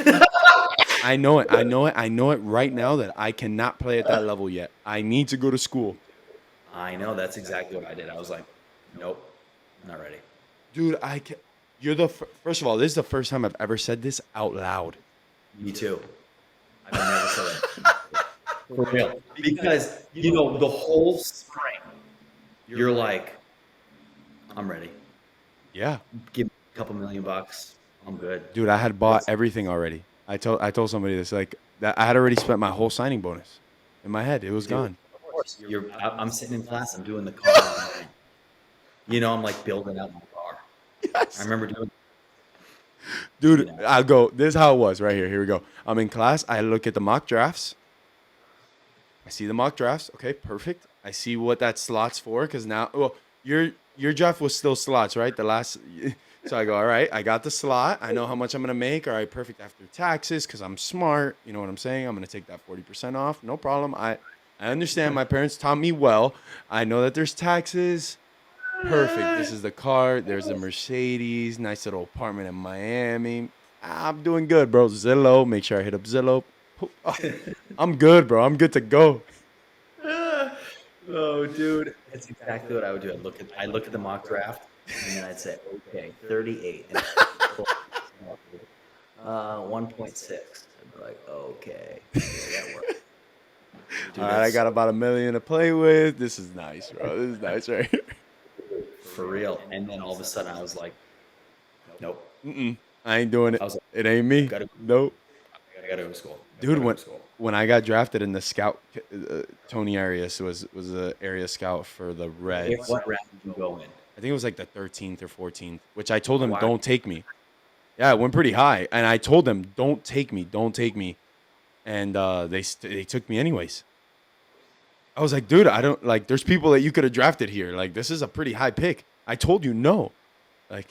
I know it. I know it. I know it right now that I cannot play at that level yet. I need to go to school. I know. That's exactly what I did. I was like, nope, not ready. Dude, you're first of all, this is the first time I've ever said this out loud. Me too. I've never said that. For real. Because, the whole spring, you're like, I'm ready. Yeah. Give me a couple $1,000,000. I'm good. Dude, I had bought everything already. I told somebody this, like, that I had already spent my whole signing bonus in my head. It was gone. Of course. I'm sitting in class. I'm doing the car. I'm like building out my car. Yes. I remember doing. Dude, I'll go. This is how it was right here. Here we go. I'm in class. I look at the mock drafts. I see the mock drafts. Okay, perfect. I see what that slot's for, because now, well, your draft was still slots, right? The last. So I go, all right, I got the slot. I know how much I'm going to make. All right, perfect, after taxes, because I'm smart. You know what I'm saying? I'm going to take that 40% off. No problem. I understand. My parents taught me well. I know that there's taxes. Perfect. This is the car. There's a Mercedes. Nice little apartment in Miami. I'm doing good, bro. Zillow. Make sure I hit up Zillow. Oh, I'm good, bro. I'm good to go. Oh, dude, that's exactly what I would do. I'd look at the mock draft, and then I'd say, okay, 38. And 1.6. I'd be like, okay, yeah, that works. Dude, All right, I got about $1 million to play with. This is nice, bro. This is nice right here. for real. And then all of a sudden I was like, nope. I ain't doing I it. was like, It ain't me. gotta, Nope. I gotta go to school. I Dude, gotta go to school. when I got drafted in the scout, Tony Arias was the area scout for the Reds. What round did you go in? I think it was like the 13th or 14th, which I told him, Wow. don't take me. Yeah, it went pretty high. And I told them, don't take me. Don't take me. And they took me anyways. I was like, dude, I don't like, there's people that you could have drafted here. Like, this is a pretty high pick. I told you no. Like,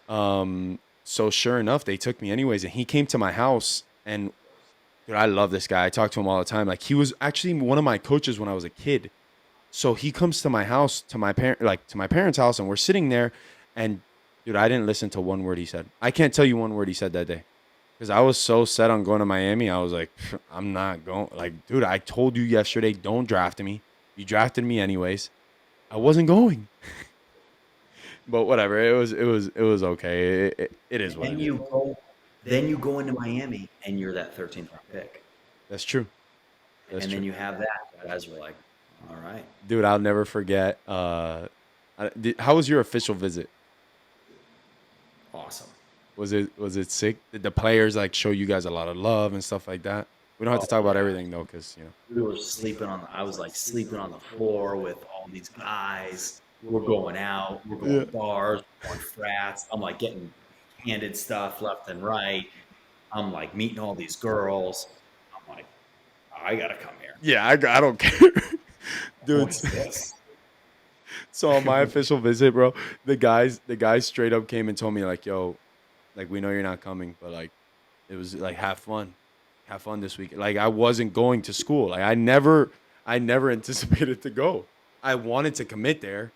so sure enough, they took me anyways. And he came to my house, and dude, I love this guy. I talk to him all the time. Like, he was actually one of my coaches when I was a kid. So he comes to my house, to my parents' house, and we're sitting there. And dude, I didn't listen to one word he said. I can't tell you one word he said that day, because I was so set on going to Miami. I was like, I'm not going. Like, dude, I told you yesterday, don't draft me. You drafted me anyways. I wasn't going. But whatever. It was okay. It is what it is. Then you go into Miami and you're that 13th round pick. That's true. Then you have that. Guys were like, all right. Dude, I'll never forget. How was your official visit? Awesome. Was it sick? Did the players like show you guys a lot of love and stuff like that? We don't have to talk about everything though, because we were sleeping I was like sleeping on the floor with all these guys. We're going out, we're going to bars, we're going frats. I'm like getting handed stuff left and right. I'm like meeting all these girls. I'm like, I gotta come here. Yeah, I don't care. Dude. What's this? So on my official visit, bro, the guys straight up came and told me like, yo, like, we know you're not coming, but like, it was like, have fun this week. Like, I wasn't going to school. Like, I never anticipated to go. I wanted to commit there,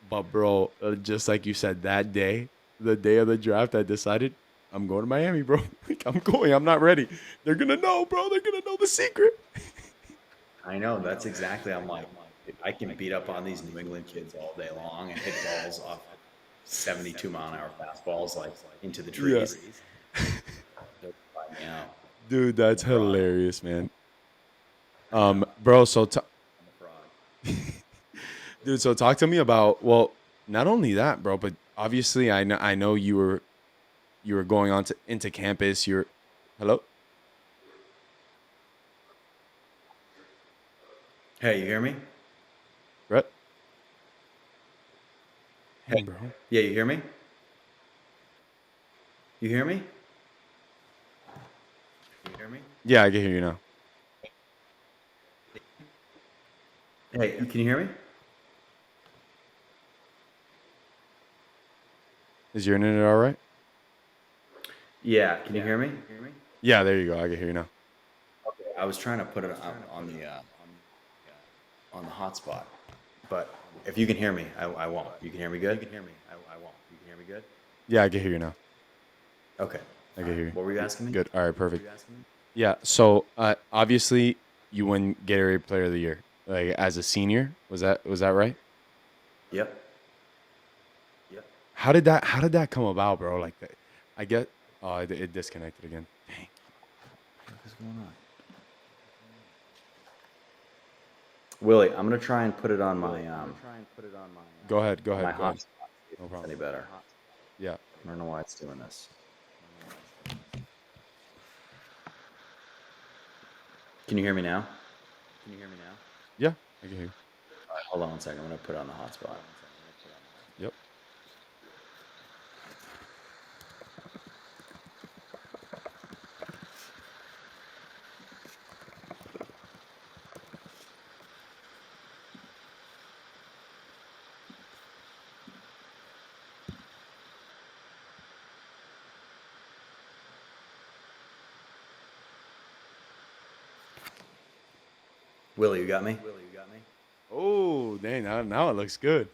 but bro, just like you said, that day, the day of the draft, I decided I'm going to Miami, bro. Like, I'm going. I'm not ready. They're gonna know, bro. They're gonna know the secret. I know. That's exactly. I'm like, I can beat up on these New England kids all day long and hit balls off 72-mile-an-hour fastballs like into the trees. Yeah. Dude, that's hilarious, man. Bro, so dude, so talk to me about, well, not only that, bro, but obviously I know you were going on into campus. Hello? Hey, you hear me? Rhett? Hey, bro. Yeah, you hear me? You hear me? You hear me? Yeah, I can hear you now. Hey, can you hear me? Is your internet all right? Yeah, can you hear me? Yeah, there you go. I can hear you now. Okay, I was trying to put it on the hotspot, but if you can hear me, I won't. You can hear me good? You can hear me. I won't. You can hear me good? Yeah, I can hear you now. Okay. I can hear you. What were you asking me? Good. All right, perfect. Yeah, so obviously you won Gatorade Player of the Year, like, as a senior. Was that right? Yep. How did that come about, bro? Like, I get. Oh, it disconnected again. Dang. What is going on? Willie, I'm gonna try and put it on my Go ahead. my Go ahead. hotspot. No problem. Any better? Yeah. I don't know why it's doing this. Can you hear me now? Yeah, I can hear you. All right, hold on one second. I'm gonna put it on the hotspot. Yep. Willie, you got me? Oh, dang! Now it looks good.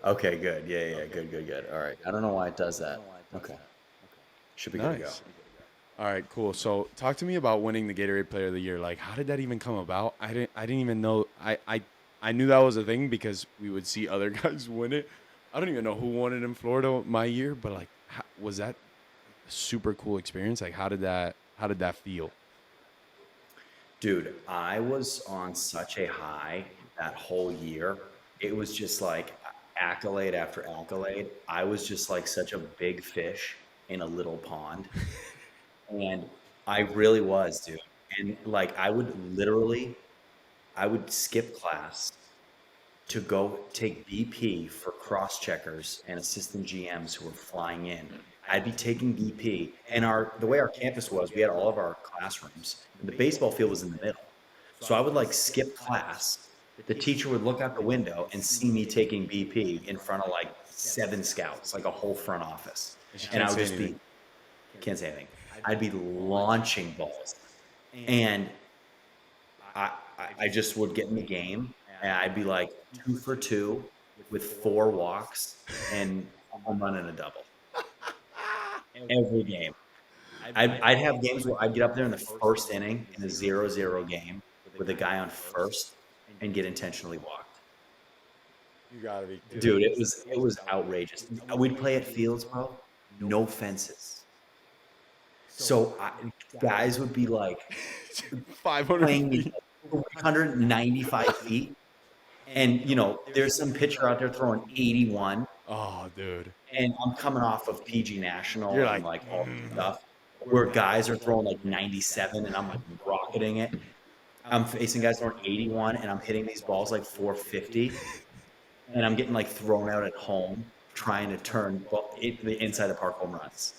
Okay, good. Yeah, good. All right. I don't know why it does that. Okay. Should be good to go. Nice. All right, cool. So, talk to me about winning the Gatorade Player of the Year. Like, how did that even come about? I didn't even know. I knew that was a thing because we would see other guys win it. I don't even know who won it in Florida my year, but like, was that a super cool experience? Like, how did that feel? Dude, I was on such a high that whole year. It was just like accolade after accolade. I was just like such a big fish in a little pond. And I really was, dude. And like I would skip class to go take BP for cross checkers and assistant GMs who were flying in. I'd be taking BP, and the way our campus was, we had all of our classrooms, and the baseball field was in the middle. So I would like skip class. The teacher would look out the window and see me taking BP in front of like 7 scouts, like a whole front office. And she And I can't would say just anything. can't say anything. I'd be launching balls. And I just would get in the game, and I'd be like 2 for 2 with 4 walks and a home run and a double every game. I'd have games where I'd get up there in the first inning in a 0-0 game with a guy on first and get intentionally walked. You gotta be Dude, it was outrageous. We'd play at fields, bro, no fences. So guys would be like 500 playing me feet. 395 feet. And, there's some pitcher out there throwing 81, Oh, dude. and I'm coming off of PG National You're and like, all this stuff where guys are throwing like 97 and I'm like rocketing it. I'm facing guys throwing 81 and I'm hitting these balls like 450, and I'm getting like thrown out at home trying to turn the inside the park home runs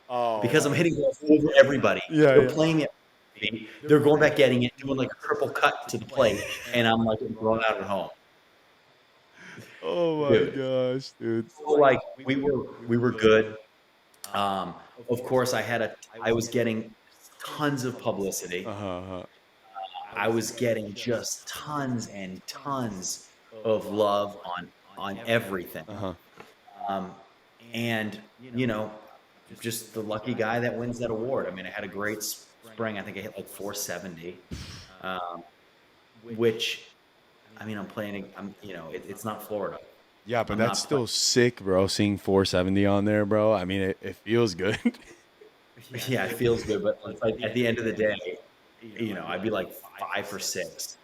oh, because I'm hitting balls over everybody. Yeah, They're yeah. playing me. They're going back getting it, doing like a triple cut to the plate, and I'm like thrown out at home. Oh my Dude. gosh, dude. So, like we were good. Of course, I was getting tons of publicity. Uh-huh. I was getting just tons and tons of love on everything. Uh-huh. And just the lucky guy that wins that award. I mean, I had a great spring. I think I hit like 470, which, I mean, it's not Florida. Yeah, but I'm that's not still sick, bro. Seeing 470 on there, bro. I mean, it feels good. Yeah, it feels good, but it's like at the end of the day, I'd be like 5 for 6,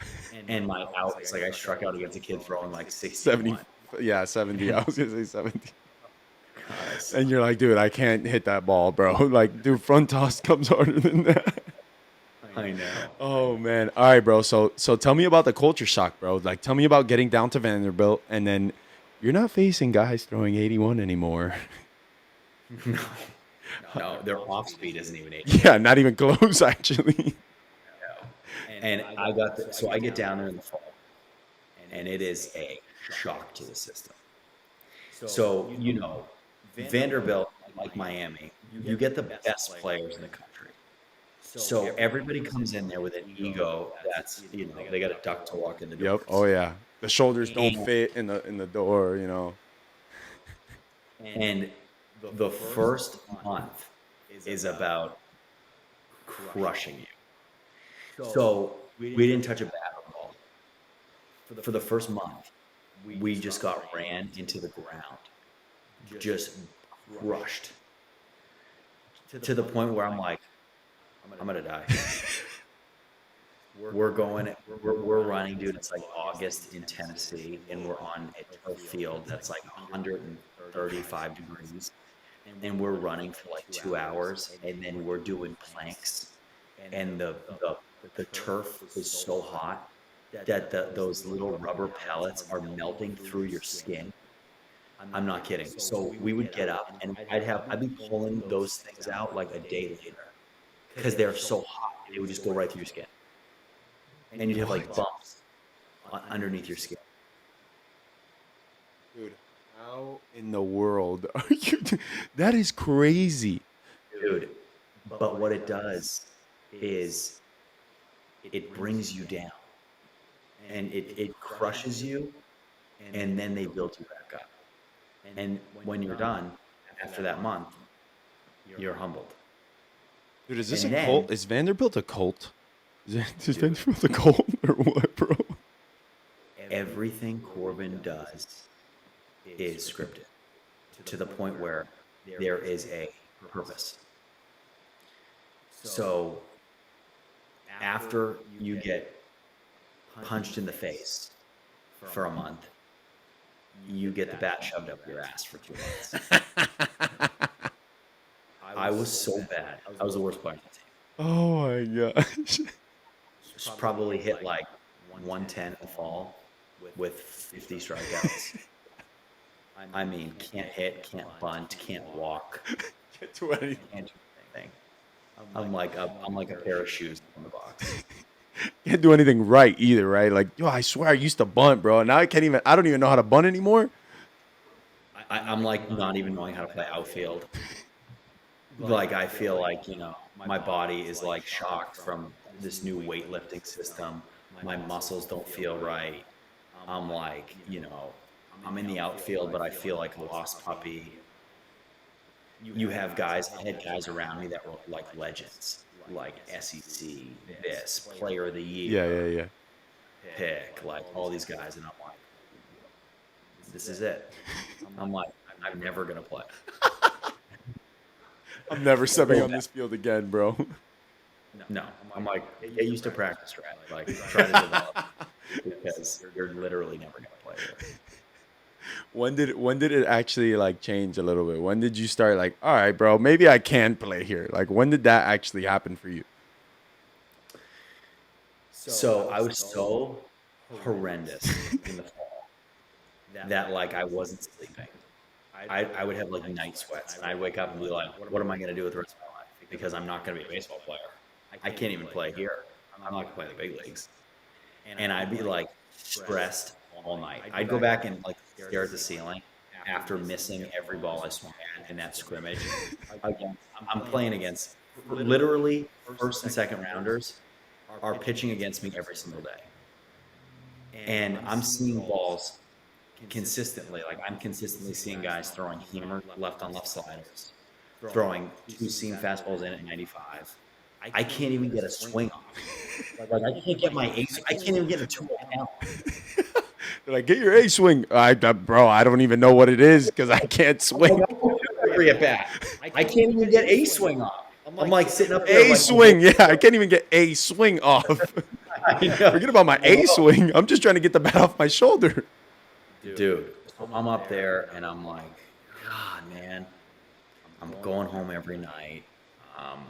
and my outs, like I struck out against a kid throwing like 70. 61. Yeah, 70. I was gonna say 70. God, And you're like, dude, I can't hit that ball, bro. Like, dude, front toss comes harder than that. I know. Oh man. All right, bro. So tell me about the culture shock, bro. Like, tell me about getting down to Vanderbilt, and then you're not facing guys throwing 81 anymore. No, their off speed isn't even 80. Yeah, not even close, actually. And so I get down there in the fall, and it is a shock to the system. So, Vanderbilt, like Miami, you get the best players in the country. So everybody comes in there with an ego that's, they got a duck to walk in the door. Yep. Oh yeah. The shoulders don't fit in the door, And the first month is about crushing you. So we didn't touch a bat or ball. For the first month, we just got ran into the ground, just crushed, to the point where I'm like, I'm gonna die. We're running, dude. It's like August in Tennessee, and we're on a turf field that's like 135 degrees, and we're running for like 2 hours, and then we're doing planks, and the turf is so hot that those little rubber pellets are melting through your skin. I'm not kidding. So we would get up, and I'd be pulling those things out like a day later because they're so hot. They would just go right through your skin, and you'd have like bumps underneath your skin. Dude, how in the world are you? That is crazy. Dude, but what it does is it brings you down, and it crushes you, and then they build you back up. And when you're done, after that month, you're humbled. Dude, is this And a then- cult? Is Vanderbilt a cult? Is Vanderbilt a cult or what, bro? Everything Corbin does is scripted to the point where there is a purpose. So after you get punched in the face for a month, you get the bat shoved up your ass for 2 months. I was so bad. I was the worst player on the team. Oh my gosh. Just probably hit like 110 in the fall with 50 strikeouts. I mean, can't hit, can't bunt, can't walk, Get to anything. can't do anything. I'm like a pair of shoes in the box. Can't do anything right either, right? Like, yo, I swear I used to bunt, bro. Now I don't even know how to bunt anymore. I'm like not even knowing how to play outfield. Like I feel like, my body is like shocked from this new weightlifting system. My muscles don't feel right. I'm like, I'm in the outfield, but I feel like a lost puppy. I had guys around me that were like legends, like SEC, this, player of the year, Yeah. pick, like all these guys. And I'm like, this is it. I'm like, I'm never going to play. I'm never stepping on this field again, bro. No, I'm like, get used to practice, Rhett. Like, try to develop because you're literally never going to play here. When did it actually like change a little bit? When did you start like, all right, bro, maybe I can play here? Like, when did that actually happen for you? So I was so horrendous in the fall that like I wasn't sleeping. I would have like night sweats, and I'd wake up and be like, what am I going to do with the rest of my life? Because I'm not going to be a baseball player. I can't even play here. I'm not going to play in the big leagues. And I'd be like stressed all night. I'd go back and like stare at the ceiling after missing every ball I swung at in that scrimmage. I'm playing against literally first and second rounders are pitching against me every single day. And I'm seeing balls consistently. Like I'm consistently seeing guys throwing hammer left on left sliders, throwing two seam fastballs in at 95. I can't even get a swing off. Like I can't get my ace. I can't even get a 2-0 count. They're like, get your A swing. Bro, I don't even know what it is because I can't swing. Every at bat. I can't even get a swing off. I'm like sitting up there. A swing, yeah. I can't even get a swing off. Forget about my A swing. I'm just trying to get the bat off my shoulder. Dude, I'm up there and I'm like, God, man, I'm going home every night.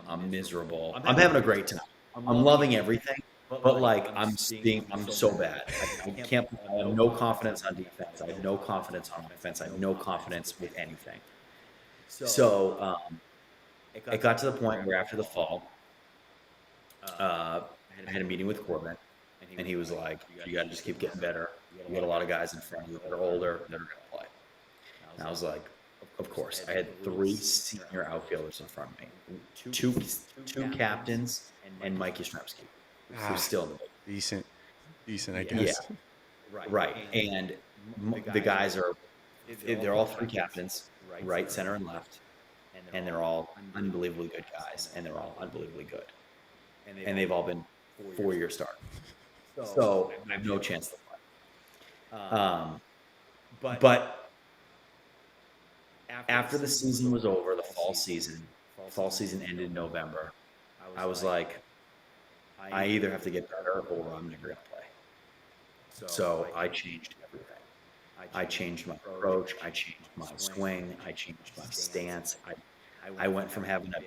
I'm miserable. I'm having a great time. I'm loving everything, but like I'm so bad. I can't. I have no confidence on defense. I have no confidence on offense. I have no confidence with anything. So it got to the point where after the fall, I had a meeting with Corbin, and he was like, "You got to just keep getting better. You got a lot of guys in front of you that are older that are going to play." And I was like, of course. I had 3 senior outfielders in front of me, two captains, and Mike Yastrzemski, who's still in the league. Decent, I guess. Yeah, right. And the guys they're all 3 captains, right, center, and left, and they're all unbelievably good guys, and they're all unbelievably good, and they've all been 4-year starters. So I have no chance to play. But after the season was over, the fall season ended in November, I was like, I either have to get better or I'm never going to play. So I changed everything. I changed my approach. I changed my swing. I changed my stance. I went from having a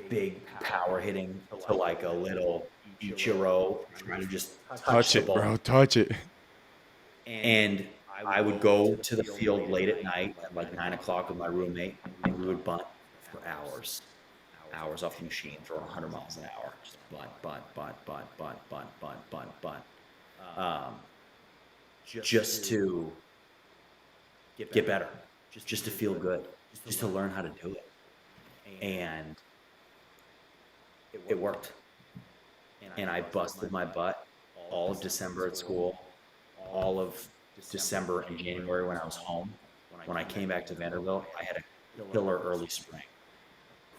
big power hitting to like a little Ichiro, trying to just touch the ball. Bro, touch it. And I would go to the field late at night at like 9 o'clock with my roommate, and we would bunt for hours off the machine, throwing 100 miles an hour. Just bunt. Just to get better, just to feel good, just to learn how to do it. And it worked. And I busted my butt all of December at school, all of December and January when I was home. When I came back to Vanderbilt, I had a killer early spring,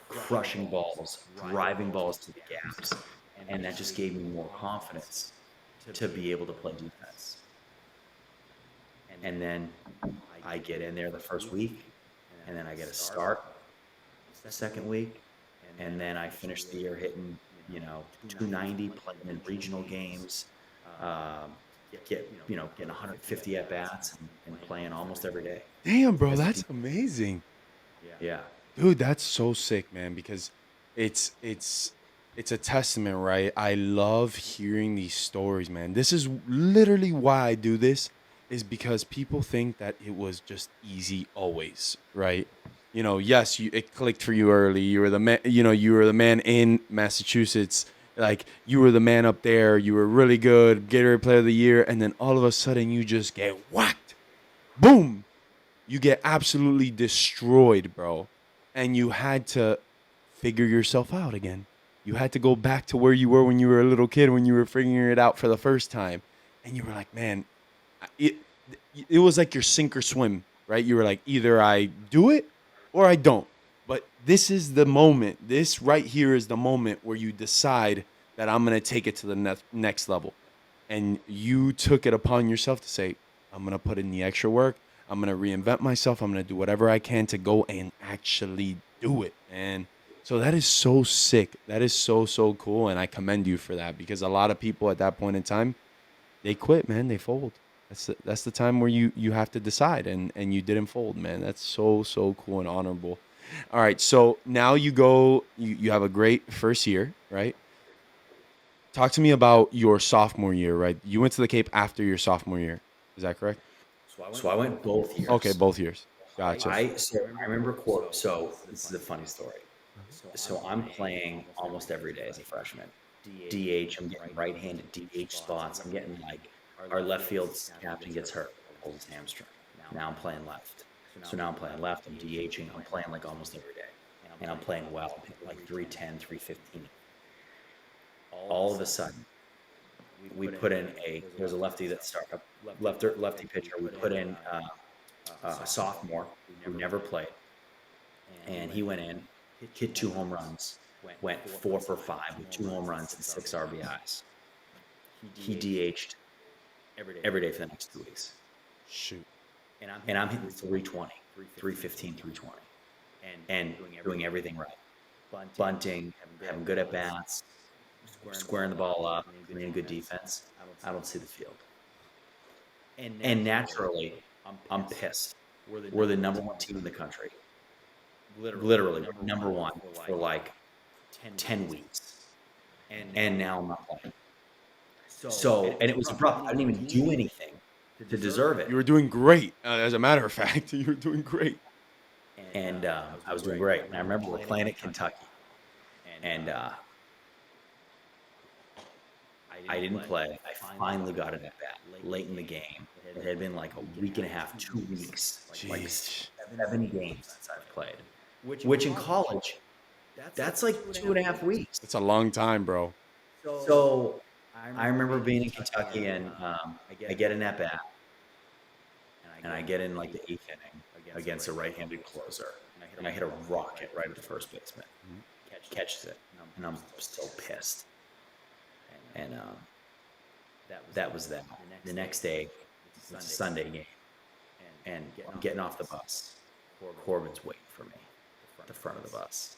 crushing balls, driving balls to the gaps, and that just gave me more confidence to be able to play defense. And then I get in there the first week, and then I get a start the second week, and then I finish the year hitting 290, playing in regional games, getting 150 at bats and playing almost every day. Damn, bro, As a that's D- amazing. yeah, Dude, that's so sick, man, because it's it's it's a testament, right? I love hearing these stories, man. This is literally why I do this is because people think that it was just easy always, right? Yes, it clicked for you early. You were the man, you were the man in Massachusetts. Like you were the man up there. You were really good, Gatorade Player of the Year, and then all of a sudden you just get whacked. Boom, you get absolutely destroyed, bro. And you had to figure yourself out again. You had to go back to where you were when you were a little kid, when you were figuring it out for the first time. And you were like, man, it, it was like your sink or swim, right? You were like, either I do it or I don't. But this is the moment. This right here is the moment where you decide that I'm going to take it to the next level. And you took it upon yourself to say, I'm going to put in the extra work. I'm going to reinvent myself. I'm going to do whatever I can to go and actually do it. And so that is so sick. That is so, so cool. And I commend you for that because a lot of people at that point in time, they quit, man. They fold. That's the time where you have to decide, and you didn't fold, man. That's so, so cool and honorable. All right, so now you have a great first year, right? Talk to me about your sophomore year, right? You went to the Cape after your sophomore year. Is that correct? so I went both Okay, years. both years. Gotcha. I remember So this is a funny story. So I'm playing almost every day as a freshman. DH. I'm getting right-handed DH spots. I'm getting like our left field captain gets hurt, pulls his hamstring. Now I'm playing left. So now I'm playing left. I'm DHing. I'm playing like almost every day, and I'm playing well. I'm hitting like 310, 315. All of a sudden, we put in there's a lefty that started lefty pitcher. We put in a sophomore who never played, and he went in, hit 2 home runs, went 4 for 5 with 2 home runs and 6 RBIs. He DH'd every day for the next 2 weeks. Shoot. And I'm hitting 320, 315, 320, and doing everything right. Bunting, having good at bats, squaring the ball up, playing good defense. I don't see the field. And naturally, I'm pissed. We're the number 1 team in the country. Literally number 1 for like 10 weeks. And now I'm not playing. And it was abrupt. I didn't even do anything to deserve it. You were doing great. As a matter of fact, you were doing great. And I was doing great. And I remember we're playing at Kentucky. And I didn't play. I finally got it at bat late in the game. It had been like a week and a half, 2 weeks, like 7 games since I've played. Which in college, that's like 2.5 weeks. It's a long time, bro. So I remember being in Kentucky, and I get an at bat, and I get in like the 8th inning against a right-handed closer, and I hit a rocket right at the first baseman. Catches it, and I'm still pissed. And that was that. The next day, it's a Sunday game, and I'm getting off the bus. Corbin's waiting for me at the front of the bus,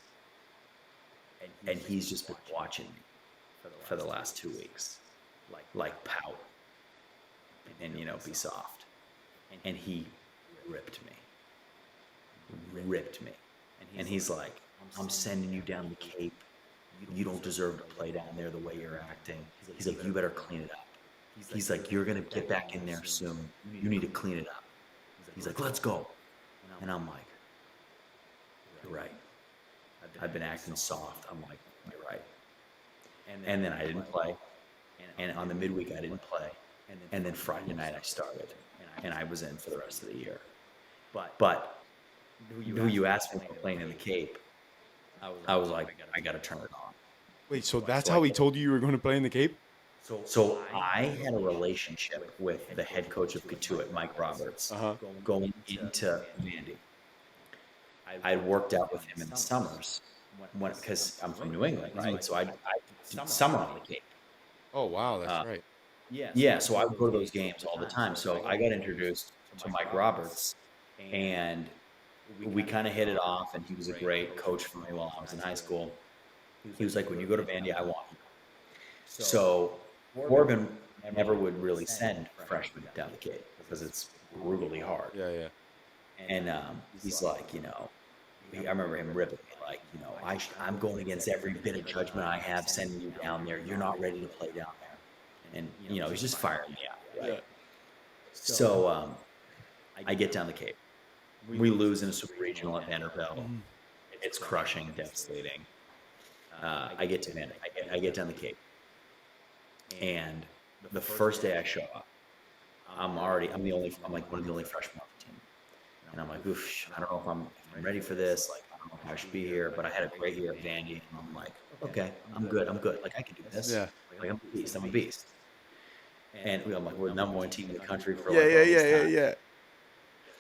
and he's just been watching me for the last 2 weeks, like pout and be soft, and he ripped me, and he's like, I'm sending you down the Cape. You don't deserve to play down there the way you're acting. He's like, you better clean it up. He's like, you're going to get back in there soon. You need to clean it up. He's like, let's go. And I'm like, you're right. I've been acting soft. I'm like, you're right. And then I didn't play. And on the midweek, I didn't play. And then Friday night, I started. And I was in for the rest of the year. But who you asked me for playing in the Cape, I was like, I got to turn it on. Wait, so that's how he told you were going to play in the Cape? So I had a relationship with the head coach of Katuitt, Mike Roberts, going into Vandy. I'd worked out with him in the summers because I'm from New England, right? So I did summer on the Cape. Oh, wow, that's right. Yeah, so I would go to those games all the time. So I got introduced to Mike Roberts, and we kind of hit it off, and he was a great coach for me while I was in high school. He was like, when you go to Vandy, I want you. So Corbin never would really send freshmen down the Cape because it's brutally hard. Yeah, yeah. And he's like, I remember him ripping me like, I'm going against every bit of judgment I have sending you down there. You're not ready to play down there. And, he's just firing me out. Right? Yeah. So I get down the Cape. We lose in a super regional at Vanderbilt. It's crushing, devastating. I get down the Cape. And the first day I show up, I'm like one of the only freshmen on the team. And I'm like, oof, I don't know if I'm ready for this. Like, I don't know if I should be here, but I had a great year at Vandy. And I'm like, okay, I'm good. Like, I can do this. Yeah. Like, I'm a beast. And I'm like, we're the number one team in the country for Yeah, like yeah, all yeah, this yeah, time. yeah.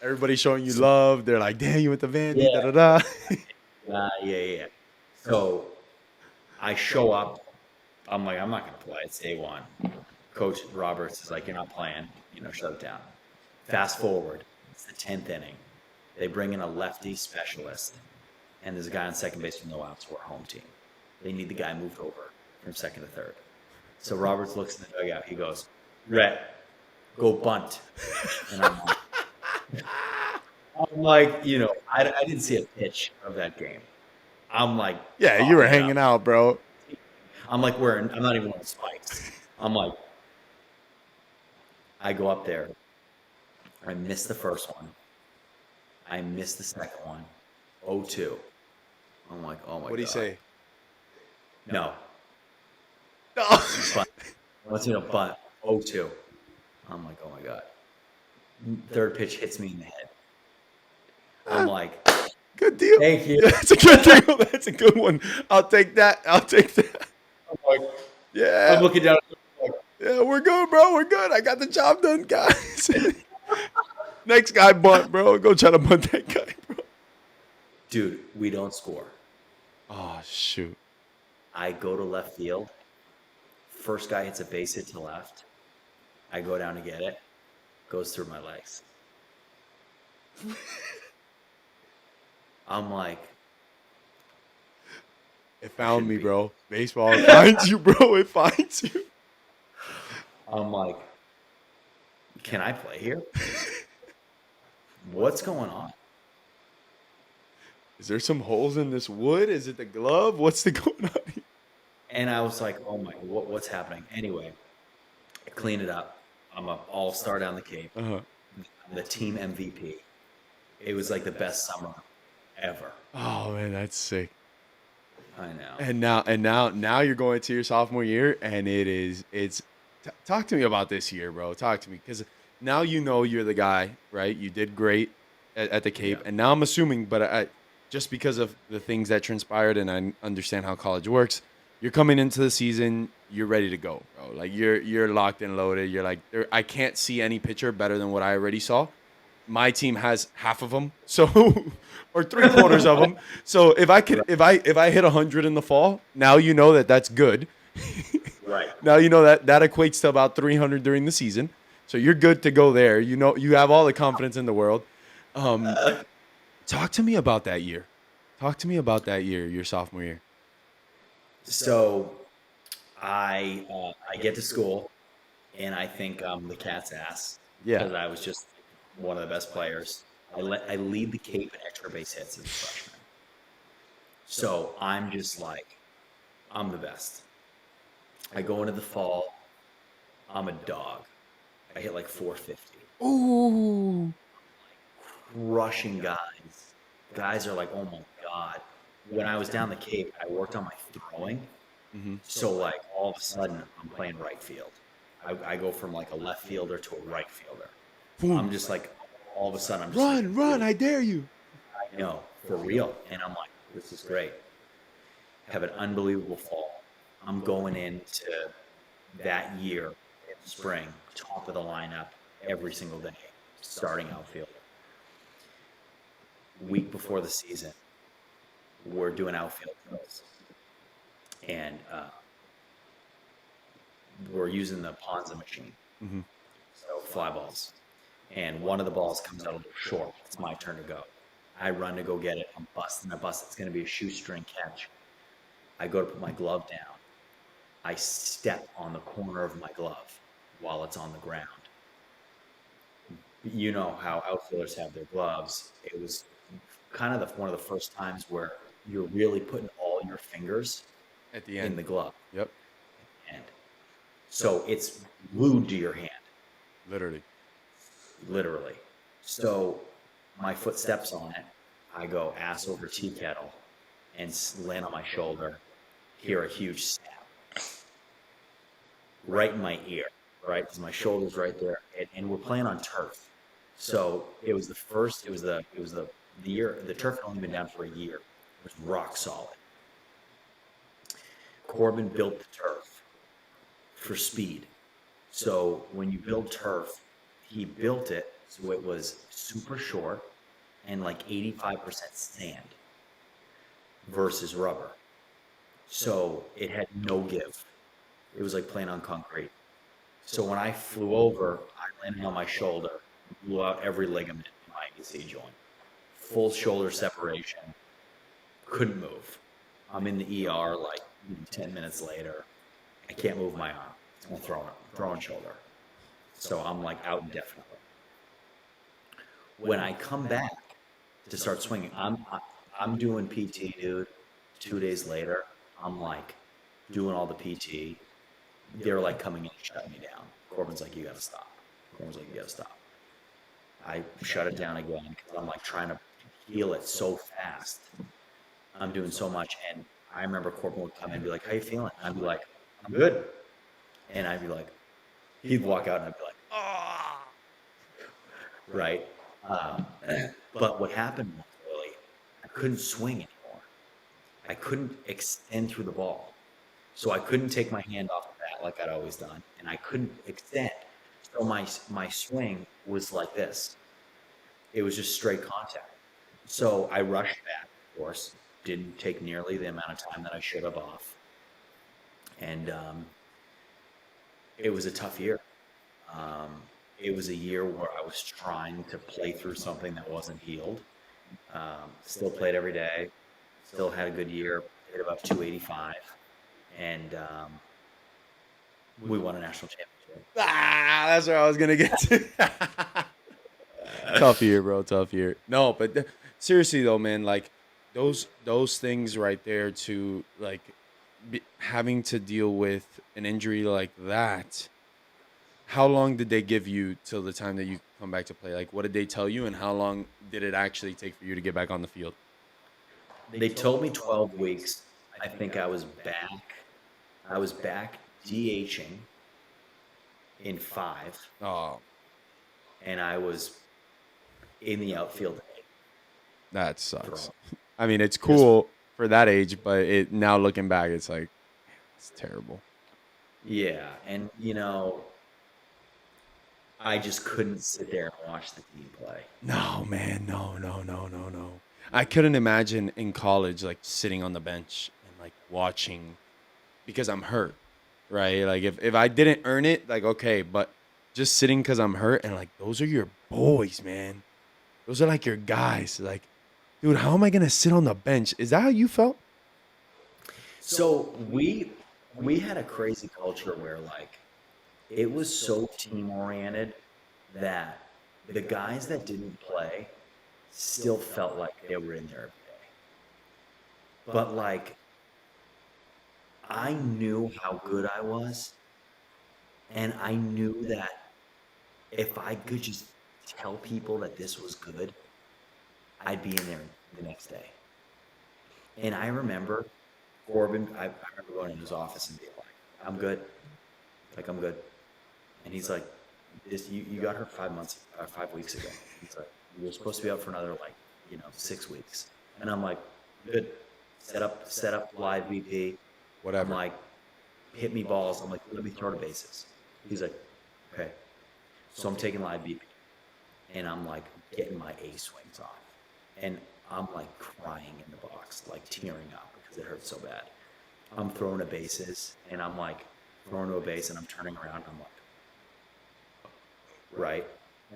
Everybody's showing you love. They're like, damn, you went to Vandy, da da da. Yeah. So I show up. I'm like, I'm not going to play. It's day one. Coach Roberts is like, you're not playing. Shut it down. Fast forward. It's the 10th inning. They bring in a lefty specialist, and there's a guy on second base with no outs. We're a home team. They need the guy moved over from second to third. So Roberts looks in the dugout. He goes, Rhett, go bunt. And I'm like, I didn't see a pitch of that game. I'm like, Yeah, you were hanging out, bro. I'm like I'm not even wearing spikes. I'm like, I go up there. I missed the first one. I missed the second one. 0-2. I'm like, oh my God. What do you say? No. No. Bunt. What's bunt? 0-2. I'm like, oh my God. Third pitch hits me in the head. I'm like, good deal. Thank you. Yeah, that's a good deal. That's a good one. I'll take that. I'm like, yeah. I'm looking down. Yeah, we're good, bro. We're good. I got the job done, guys. Next guy bunt, bro. Go try to bunt that guy, bro. Dude, we don't score. Oh, shoot. I go to left field. First guy hits a base hit to left. I go down to get it. Goes through my legs. I'm like, it found me, bro. Baseball, it finds you, bro. It finds you. I'm like, can I play here? What's going on? Is there some holes in this wood? Is it the glove? What's going on here? And I was like, oh my, what's happening? Anyway, I clean it up. I'm an all-star down the Cape. Uh-huh. I'm the team MVP. It was like the best summer ever. Oh man, that's sick. I know. And now you're going to your sophomore year, and talk to me about this year, bro. Talk to me, because now you're the guy, right? You did great at the Cape, and now I'm assuming, but just because of the things that transpired, and I understand how college works, you're coming into the season, you're ready to go, bro. Like you're locked and loaded. You're like, I can't see any pitcher better than what I already saw. My team has half of them, so or 3/4 of them. So if I hit 100 in the fall, now you know that's good. Right. Now you know that equates to about 300 during the season. So you're good to go there. You have all the confidence in the world. Talk to me about that year. Your sophomore year. So I get to school, and I think I'm the cat's ass. Yeah. Because I was just one of the best players. I lead the Cape in extra base hits as a freshman. So I'm just like, I'm the best. I go into the fall. I'm a dog. I hit like 450. Ooh. Rushing guys. Guys are like, oh my God. When I was down the Cape, I worked on my throwing. Mm-hmm. So like all of a sudden, I'm playing right field. I go from like a left fielder to a right fielder. Boom. I'm just like, all of a sudden, I'm just run! I dare you. I know, for real. And I'm like, this is great. Have an unbelievable fall. I'm going into that year in the spring, top of the lineup every single day, starting outfield. Week before the season, we're doing outfield drills. And we're using the Ponza machine. Mm-hmm. So fly balls. And one of the balls comes out a little short. It's my turn to go. I run to go get it. I'm busting. I bust. It's going to be a shoestring catch. I go to put my glove down. I step on the corner of my glove while it's on the ground. You know how outfielders have their gloves. It was kind of one of the first times where you're really putting all your fingers At the in end. the glove. Yep. And so it's glued to your hand, Literally. literally. So my foot steps on it. I go ass over tea kettle and land on my shoulder, hear a huge snap right in my ear, right? Because my shoulder's right there. And we're playing on turf. So it was the year, the turf had only been down for a year. It was rock solid. Corbin built the turf for speed. So when you build turf, he built it so it was super short and like 85% sand versus rubber. So it had no give. It was like playing on concrete. So when I flew over, I landed on my shoulder, blew out every ligament in my AC joint. Full shoulder separation. Couldn't move. I'm in the ER like 10 minutes later. I can't move my arm. I'm throwing shoulder. So I'm like out indefinitely. When I come back to start swinging, I'm doing PT, dude. 2 days later, I'm like doing all the PT. They're like coming in and shutting me down. Corbin's like, you gotta stop. Corbin's like, you gotta stop. I shut it down again because I'm like trying to heal it so fast. I'm doing so much, and I remember Corbin would come in and be like, how you feeling? I'd be like, I'm good. And I'd be like, he'd walk out and I'd be like, oh, right? But what happened was, really, I couldn't swing anymore. I couldn't extend through the ball. So I couldn't take my hand off the bat like I'd always done, and I couldn't extend. So my swing was like this. It was just straight contact. So I rushed back, of course, didn't take nearly the amount of time that I should have off. And it was a tough year. It was a year where I was trying to play through something that wasn't healed. Still played every day. Still had a good year. Hit about 285. And we won a national championship. That's where I was gonna get to. Tough year, bro. Tough year. No, but seriously though, man, like those things right there to like having to deal with an injury like that. How long did they give you till the time that you come back to play? Like, what did they tell you, and how long did it actually take for you to get back on the field? They told me 12 weeks. I think I was back. I was back DHing in 5, Oh, and I was in the outfield. that sucks. I mean, it's cool for that age, but it now looking back, it's like it's terrible. Yeah, and I just couldn't sit there and watch the team play. No, man, no, no, no, no, no. I couldn't imagine in college like sitting on the bench and like watching because I'm hurt, right? Like if I didn't earn it, like okay, but just sitting because I'm hurt and like those are your boys, man. Those are like your guys. Like, dude, how am I gonna sit on the bench? Is that how you felt? So we had a crazy culture where like it was so team oriented that the guys that didn't play still felt like they were in there every day. But like I knew how good I was, and I knew that if I could just tell people that this was good, I'd be in there the next day. And I remember Corbin, I remember going in his office and being like, I'm good. Like, I'm good. And he's like, you got hurt 5 weeks ago. He's like, you were supposed to be out for another, like, 6 weeks. And I'm like, good. Set up live VP. I'm Whatever. like, hit me balls. I'm like, let me throw to bases. He's like, okay. So I'm taking live VP. And I'm like getting my A swings off. And I'm like crying in the box, like tearing up because it hurts so bad. I'm throwing to bases and I'm like throwing to a base and I'm turning around and I'm like, right?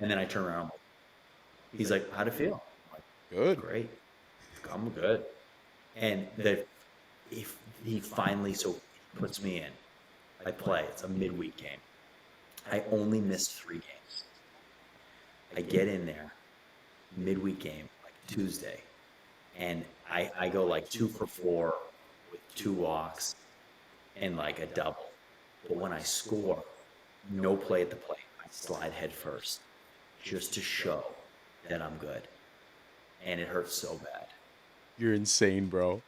And then I turn around. I'm like, he's like, how'd it feel? I'm like, Good. great. I'm good. And he finally, so he puts me in. I play. It's a midweek game. I only missed 3 games. I get in there, midweek game, like Tuesday, and I go like 2 for 4 with 2 walks and like a double. But when I score, no play at the plate. I slide head first just to show that I'm good. And it hurts so bad. You're insane, bro.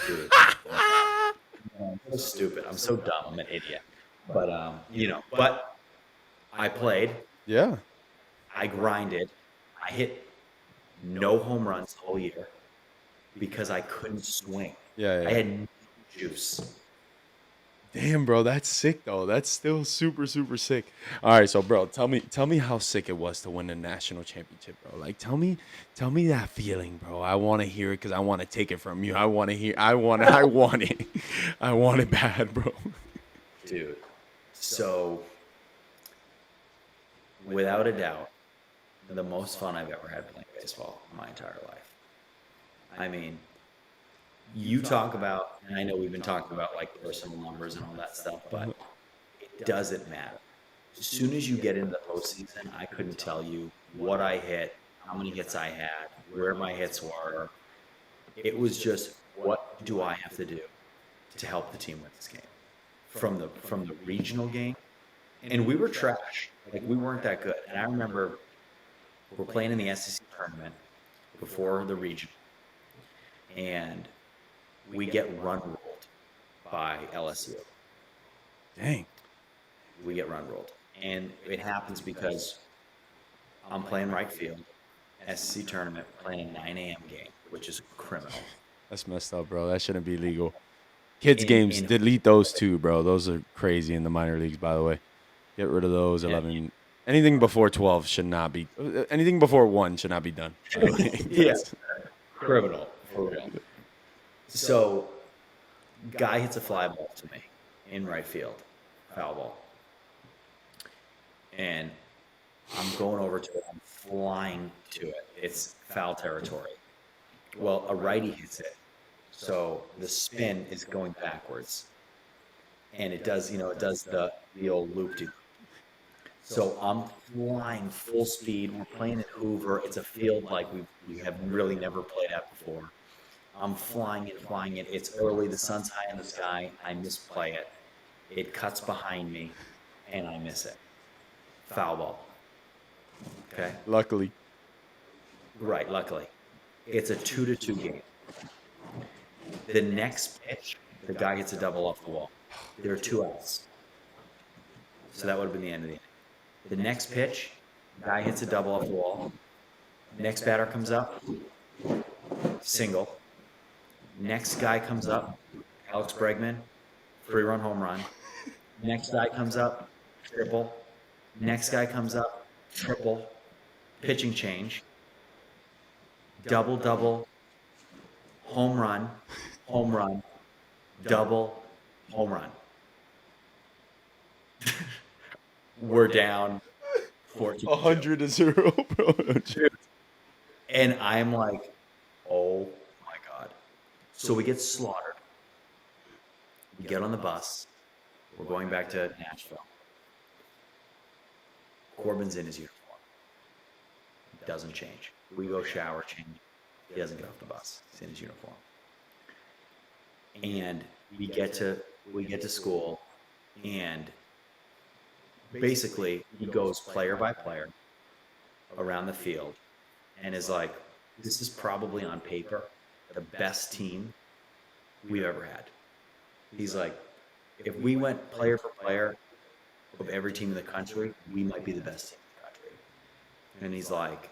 Dude, I'm so stupid. I'm so dumb. I'm an idiot. But but I played, Yeah. I grinded, I hit no home runs the whole year because I couldn't swing. Yeah, I yeah. had no juice. Damn, bro, that's sick though. That's still super, super sick. All right, so bro, tell me how sick it was to win a national championship, bro. Like, tell me that feeling, bro. I want to hear it because I want to take it from you. I want to hear. I want it. I want it bad, bro. Dude. So, without a doubt, the most fun I've ever had playing baseball in my entire life. I mean, you talk about, and I know we've been talking about like personal numbers and all that stuff, but it doesn't matter. As soon as you get into the postseason, I couldn't tell you what I hit, how many hits I had, where my hits were. It was just, what do I have to do to help the team win this game? From the regional game, and we were trash. Like, we weren't that good. And I remember we're playing in the SEC tournament before the regional, and we get run ruled by LSU. Dang. We get run ruled, and it happens because I'm playing right field, SEC tournament, playing a 9 a.m. game, which is criminal. That's messed up, bro. That shouldn't be legal. Kids In games, in delete those too, bro. Those are crazy in the minor leagues, by the way. Get rid of those. 11. Anything before 12 should not be. Anything before 1 should not be done. By the way. Yeah, criminal for real. So, guy hits a fly ball to me in right field, foul ball, and I'm going over to it. I'm flying to it. It's foul territory. Well, a righty hits it, so the spin is going backwards, and it does, it does the old loop-de. So I'm flying full speed. We're playing at Hoover. It's a field like we have really never played at before. I'm flying it, flying it. It's early. The sun's high in the sky. I misplay it. It cuts behind me, and I miss it. Foul ball. Okay. Luckily. Right. Luckily, it's a 2-2 game. The next pitch, the guy hits a double off the wall. There are 2 outs. So that would have been the end of the inning. The next pitch, guy hits a double off the wall. Next batter comes up, single. Next guy comes up, Alex Bregman, 3-run home run. Next guy comes up, triple. Next guy comes up, triple. Pitching change. Double, double, home run, double, home run. We're down 14. 100-0, bro. And I'm like, oh my God. So we get slaughtered. We get on the bus. We're going back to Nashville. Corbin's in his uniform. Doesn't change. We go shower, change. He doesn't get off the bus. He's in his uniform. And we get to school, and basically he goes player by player around the field and is like, this is probably on paper the best team we've ever had. He's like, if we went player for player of every team in the country, we might be the best team in the country. And he's like,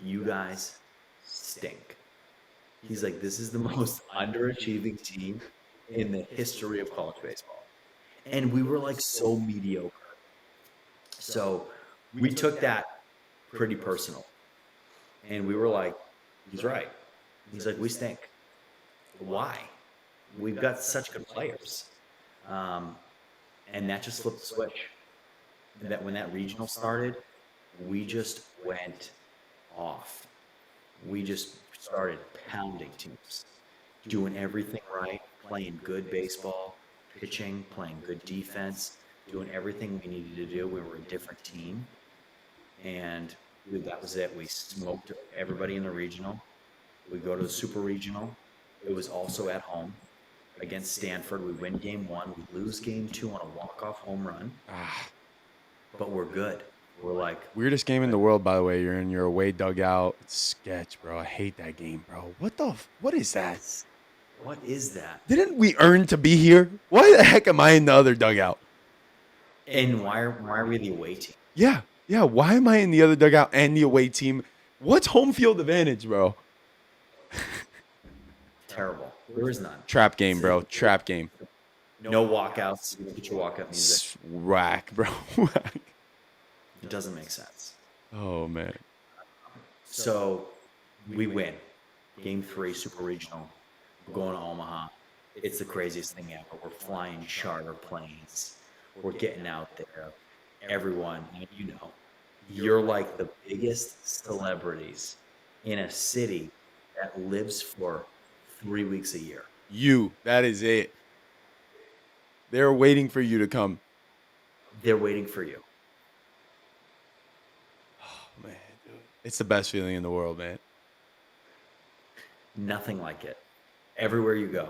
you guys stink. He's like, this is the most underachieving team in the history of college baseball. And we were like so mediocre. So we took that pretty personal. And we were like, he's right. He's like, we stink. Why? We've got such good players. And that just flipped the switch. And that when that regional started, we just went off. We just started pounding teams, doing everything right, playing good baseball, pitching, playing good defense. doing everything we needed to do. We were a different team, and that was it. We smoked everybody in the regional. We go to the super regional. It was also at home against Stanford. We win game 1. We lose game 2 on a walk-off home run, Ah, but we're good. We're like, weirdest game in the world, by the way. You're in your away dugout. It's sketch, bro. I hate that game, bro. What is that? what is that? Didn't we earn to be here? Why the heck am I in the other dugout? And why are we the away team? Yeah. Yeah. Why am I in the other dugout and the away team? What's home field advantage, bro? Terrible. There is none. Trap game, bro. Trap game. No walkouts. You get your walkout music. Whack, bro. Whack. It doesn't make sense. Oh, man. So we win. Game 3, super regional. We're going to Omaha. It's the craziest thing ever. We're flying charter planes. We're getting out there. Everyone, you know, you're like the biggest celebrities in a city that lives for 3 weeks a year. That is it. They're waiting for you to come. They're waiting for you. Oh, man, dude. It's the best feeling in the world, man. Nothing like it. Everywhere you go.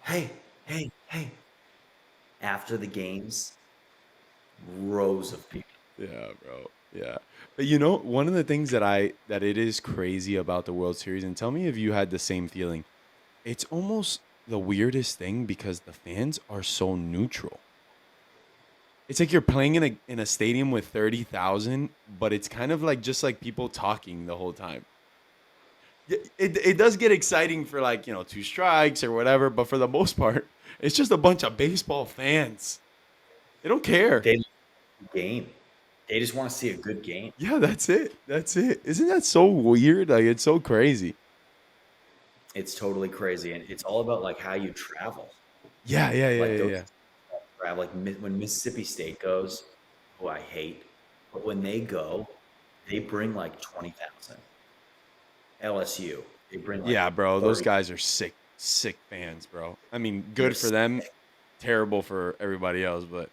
Hey. After the games, rows of people. Yeah, bro. Yeah. But you know, one of the things that it is crazy about the World Series, and tell me if you had the same feeling. It's almost the weirdest thing because the fans are so neutral. It's like you're playing in a stadium with 30,000, but it's kind of like just like people talking the whole time. It does get exciting for like, 2 strikes or whatever, but for the most part, it's just a bunch of baseball fans. They don't care. Game. They just want to see a good game. Yeah, that's it. That's it. Isn't that so weird? Like, it's so crazy. It's totally crazy, and it's all about like how you travel. Yeah. Like travel, like when Mississippi State goes, who I hate, but when they go, they bring like 20,000. LSU, they bring like Yeah, bro. 30. Those guys are sick fans, bro. I mean, good for them, terrible for everybody else, but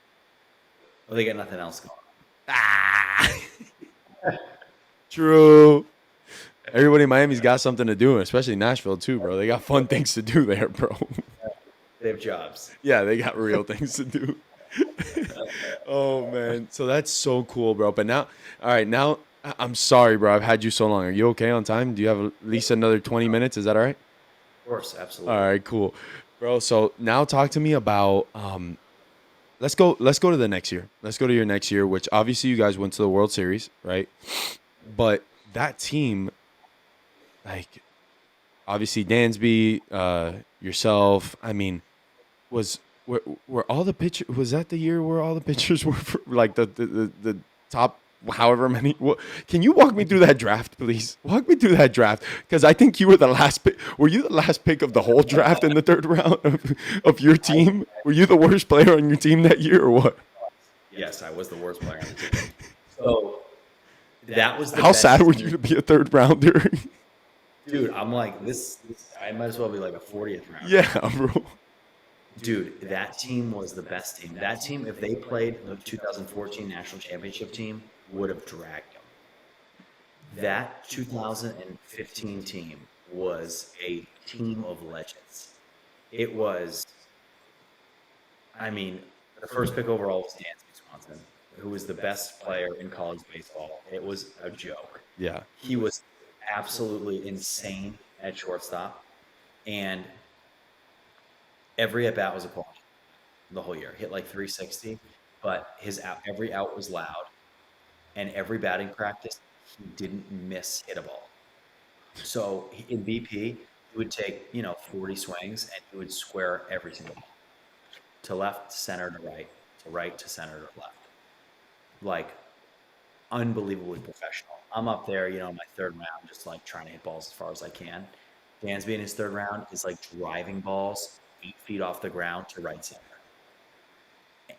Well, they got nothing else going. true. Everybody in Miami's got something to do, especially Nashville too, bro. They got fun things to do there, bro. They have jobs. Yeah, they got real things to do. Oh man, so that's so cool, bro. But now, all right, now I'm sorry, bro. I've had you so long. Are you okay on time? Do you have at least another 20 minutes? Is that all right? Of course, absolutely. All right, cool, bro. So now talk to me about let's go to the next year. Let's go to your next year, which obviously you guys went to the World Series, right? But that team, like, obviously Dansby, yourself. I mean, were all the pitchers? Was that the year where all the pitchers were like the top? However many. Can you walk me through that draft, please? Walk me through that draft, because I think you were the last pick. Were you the last pick of the whole draft in the 3rd round of your team? Were you the worst player on your team that year, or what? Yes, I was the worst player on the team. So that was the How best sad were team. you to be a 3rd rounder? Dude, I'm like this. I might as well be like a 40th round. Yeah, bro. Dude, that team was the best team. That team, if they played the 2014 National Championship team, would have dragged them. That 2015 team was a team of legends. It was, I mean, the first pick overall was Dansby Swanson, who was the best player in college baseball. It was a joke. Yeah. He was absolutely insane at shortstop, and every at bat was a quality the whole year. Hit like 360, but every out was loud, and every batting practice he didn't miss hit a ball. So in BP, he would take 40 swings and he would square every single ball, to left, to center, to right, to center, to left. Like, unbelievably professional. I'm up there, my 3rd round, just like trying to hit balls as far as I can. Dansby in his 3rd round is like driving balls 8 feet off the ground to right center.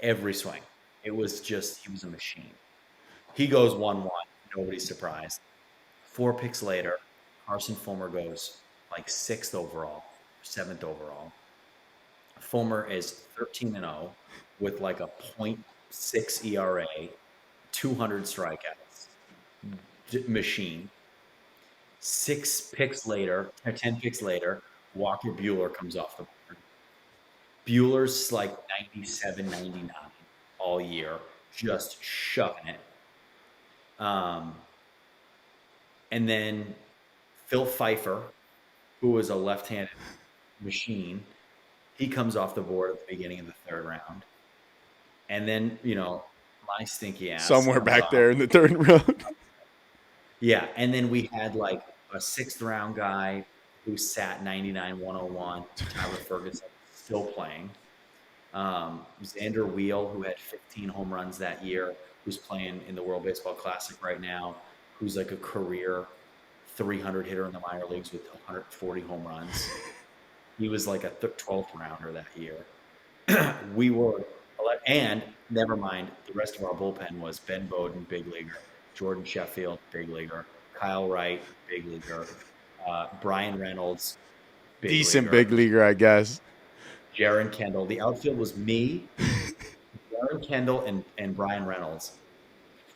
Every swing. It was just, he was a machine. He goes 1-1. Nobody's surprised. 4 picks later, Carson Fulmer goes like 6th overall, 7th overall. Fulmer is 13-0 with like a .6 ERA, 200 strikeouts, machine. 10 picks later, Walker Buehler comes off the board. Bueller's like 97, 99 all year, just shoving it. And then Phil Pfeiffer, who was a left-handed machine, he comes off the board at the beginning of the third round. And then, my stinky ass. Somewhere back there in the third round. Yeah. And then we had like a 6th round guy who sat 99-101, Tyler Ferguson, still playing. Xander Wheel, who had 15 home runs that year, who's playing in the World Baseball Classic right now, who's like a career 300 hitter in the minor leagues with 140 home runs. He was like a 12th rounder that year. And never mind, the rest of our bullpen was Ben Bowden, big leaguer, Jordan Sheffield, big leaguer, Kyle Wright, big leaguer, Brian Reynolds, decent big leaguer, I guess. Jaron Kendall. The outfield was me, Jaron Kendall, and Brian Reynolds.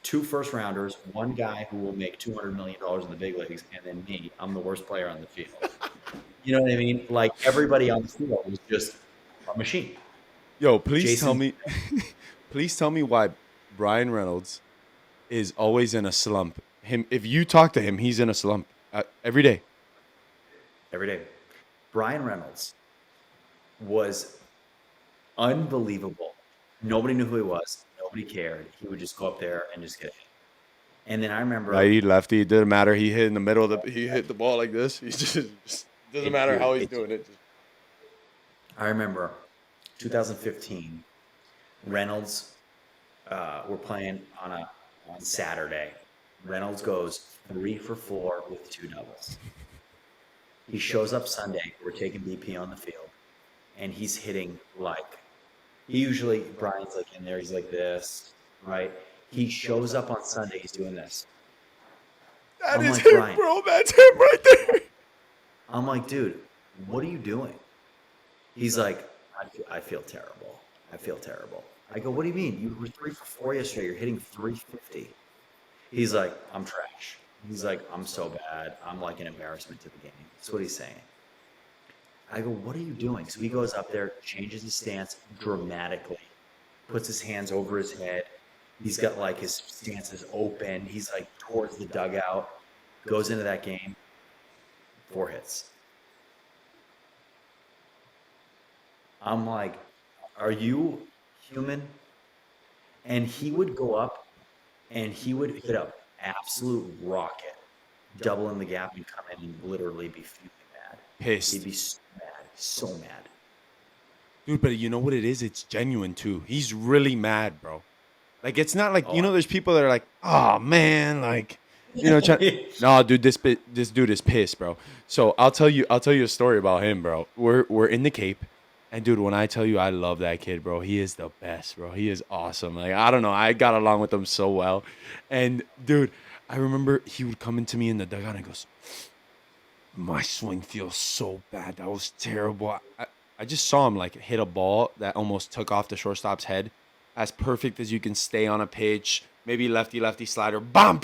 2 first-rounders, one guy who will make $200 million in the big leagues, and then me. I'm the worst player on the field. You know what I mean? Like, everybody on the field was just a machine. Yo, please tell me why Brian Reynolds is always in a slump. If you talk to him, he's in a slump every day. Every day. Brian Reynolds was unbelievable. Nobody knew who he was. Nobody cared. He would just go up there and just get hit. And then I remember righty, lefty, it didn't matter. He hit in the middle he hit the ball like this. He just doesn't matter how he's doing it. I remember 2015, Reynolds, we're playing on Saturday. Reynolds goes 3 for 4 with 2 doubles. He shows up Sunday. We're taking BP on the field, and he's hitting like, Brian's like in there. He's like this, right? He shows up on Sunday. He's doing this. That is him, Brian, bro. That's him right there. I'm like, dude, what are you doing? He's like, I feel terrible. I feel terrible. I go, what do you mean? You were 3 for 4 yesterday. You're hitting 350. He's like, I'm trash. He's like, I'm so bad. I'm like an embarrassment to the game. That's what he's saying. I go, what are you doing? So he goes up there, changes his stance dramatically, puts his hands over his head. He's got like his stance is open. He's like towards the dugout, goes into that game, 4 hits. I'm like, are you human? And he would go up and he would hit an absolute rocket, double in the gap and come in and literally be fuming mad. Pissed. He'd be so mad. Dude, but you know what it is? It's genuine too. He's really mad, bro. Like, it's not like, there's people that are like, oh man, like, no, dude, this dude is pissed, bro. So I'll tell you a story about him, bro. We're in the Cape. And dude, when I tell you I love that kid, bro, he is the best, bro. He is awesome. Like, I don't know, I got along with him so well. And dude, I remember he would come into me in the dugout and he goes, my swing feels so bad. That was terrible. I just saw him like hit a ball that almost took off the shortstop's head. As perfect as you can stay on a pitch. Maybe lefty slider. Bam!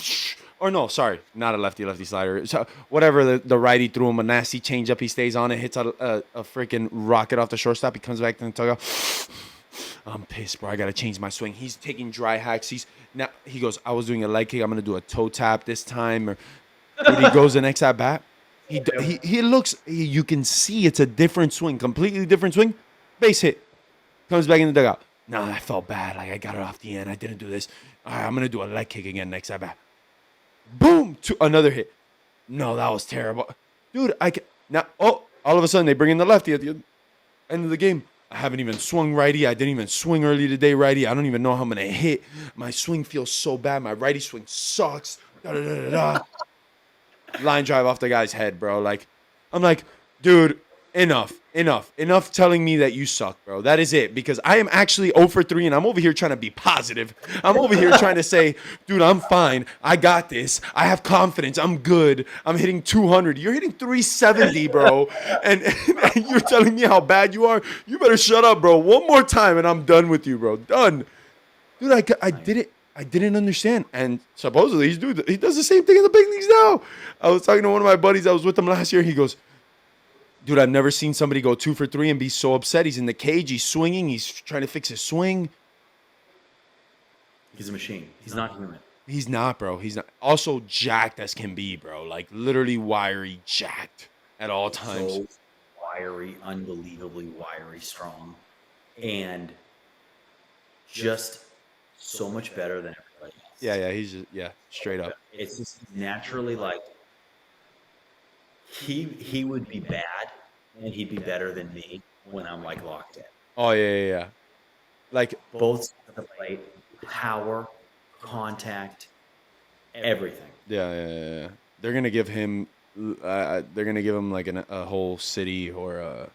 Or no, sorry, not a lefty slider. So whatever, the righty threw him a nasty changeup. He stays on it, hits a freaking rocket off the shortstop. He comes back to the dugout. I'm pissed, bro. I gotta change my swing. He's taking dry hacks. He goes, I was doing a leg kick. I'm gonna do a toe tap this time. Or when he goes the next at bat, he looks. You can see it's a different swing, completely different swing. Base hit. Comes back in the dugout. No, I felt bad. Like, I got it off the end. I didn't do this. All right, I'm gonna do a leg kick again next at bat. Boom! Another hit. No, that was terrible. Dude, all of a sudden, they bring in the lefty at the end of the game. I haven't even swung righty. I didn't even swing early today righty. I don't even know how I'm going to hit. My swing feels so bad. My righty swing sucks. Line drive off the guy's head, bro. Like, I'm like, dude, enough telling me that you suck, bro. That is it. Because I am actually 0 for 3, and I'm over here trying to be positive. I'm over here trying to say, dude, I'm fine. I got this. I have confidence. I'm good. I'm hitting 200. You're hitting 370, bro. And you're telling me how bad you are? You better shut up, bro. One more time, and I'm done with you, bro. Done. dude, I didn't understand. And supposedly he does the same thing in the big leagues now. I was talking to one of my buddies. I was with him last year. He goes, dude, I've never seen somebody go 2 for 3 and be so upset. He's in the cage. He's swinging. He's trying to fix his swing. He's a machine. He's not human. He's not, bro. He's not. Also jacked as can be, bro. Like literally wiry, jacked at all times. So wiry, unbelievably wiry, strong, and just so much better than everybody else. Yeah. He's just straight up. It's just naturally like he would be bad, and he'd be better than me when I'm like locked in. Oh yeah. Like Both sides of the plate, power, contact, everything. Yeah. They're gonna give him. They're gonna give him like a whole city or a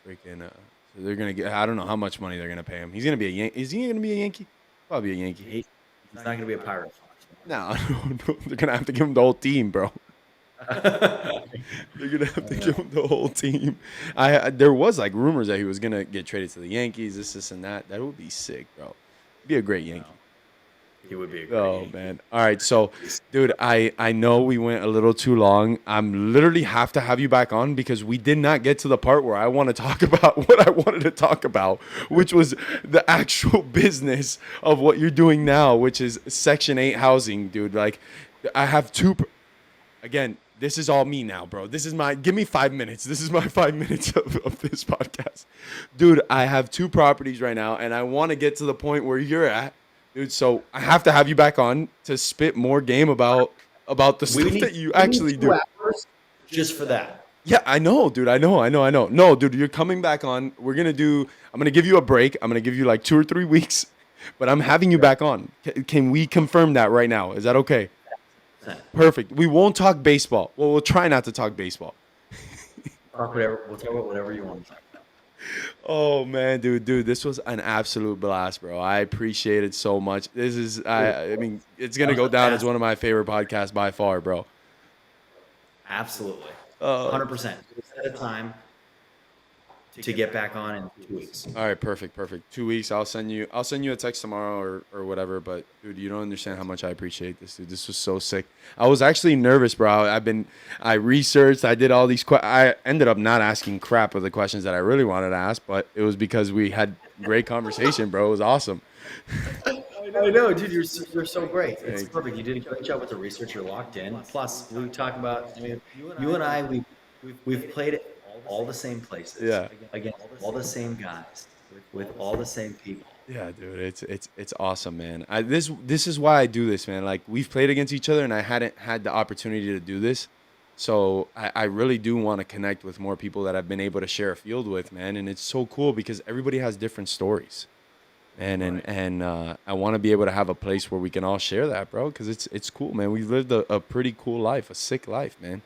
freaking. They're gonna get. I don't know how much money they're gonna pay him. He's gonna be a Yankee. Is he gonna be a Yankee? Probably a Yankee. He's not going to be a Pirate. No. They're gonna have to give him the whole team, bro. They're gonna have to give him the whole team. There was like rumors that he was gonna get traded to the Yankees. This, and that. That would be sick, bro. Be a great Yankee. He would be a great Yankee. Man. All right, so dude, I know we went a little too long. I'm literally have to have you back on because we did not get to the part where I want to talk about what I wanted to talk about, which was the actual business of what you're doing now, which is Section 8 housing, dude. Like I have again, this is all me now, bro. Give me 5 minutes. This is my 5 minutes of this podcast. Dude, I have 2 properties right now, and I want to get to the point where you're at, dude. So I have to have you back on to spit more game about the stuff that you actually do. Just for that. Yeah, I know, dude. I know. No, dude, you're coming back on. I'm going to give you a break. I'm going to give you like 2 or 3 weeks, but I'm having you back on. Can we confirm that right now? Is that okay? Perfect. We won't talk baseball. Well, we'll try not to talk baseball. We'll talk about whatever you want to talk about. Oh man, dude, this was an absolute blast, bro. I appreciate it so much. I mean, it's gonna go down as one of my favorite podcasts by far, bro. Absolutely, 100%. At a time to get back on in 2 weeks. All right, perfect. 2 weeks. I'll send you a text tomorrow or whatever. But dude, you don't understand how much I appreciate this, dude. This was so sick. I was actually nervous, bro. I researched. I did all these. I ended up not asking crap of the questions that I really wanted to ask, but it was because we had great conversation, bro. It was awesome. I know, dude. You're so great. It's perfect. You did a great job with the research. You're locked in. Plus, we talk about. I mean, you and I, we've played it all the same places. Yeah. Against all the same guys, with all the same people. Yeah, dude, it's awesome, man. This is why I do this, man. Like we've played against each other, and I hadn't had the opportunity to do this, so I really do want to connect with more people that I've been able to share a field with, man. And it's so cool because everybody has different stories, and I want to be able to have a place where we can all share that, bro. Because it's cool, man. We've lived a pretty cool life, a sick life, man.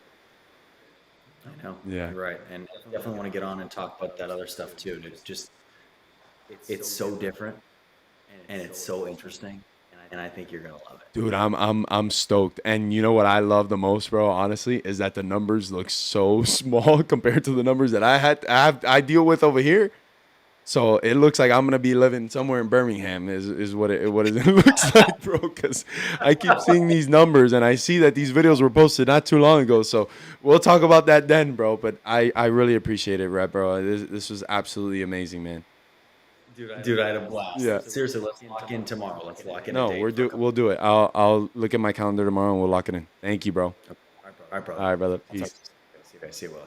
I know. Yeah. You're right. And I definitely want to get on and talk about that other stuff too. It's so different and it's so interesting. And I think you're going to love it. Dude, I'm stoked. And you know what I love the most, bro, honestly, is that the numbers look so small compared to the numbers that I deal with over here. So it looks like I'm gonna be living somewhere in Birmingham is what it looks like, bro. Because I keep seeing these numbers and I see that these videos were posted not too long ago. So we'll talk about that then, bro. But I really appreciate it, Rhett, bro. This was absolutely amazing, man. Dude, I had a blast. Yeah. Seriously, let's lock in tomorrow. Let's lock in. No, we'll do it. I'll look at my calendar tomorrow and we'll lock it in. Thank you, bro. All right, brother. All right, brother. Peace. See you, Willie.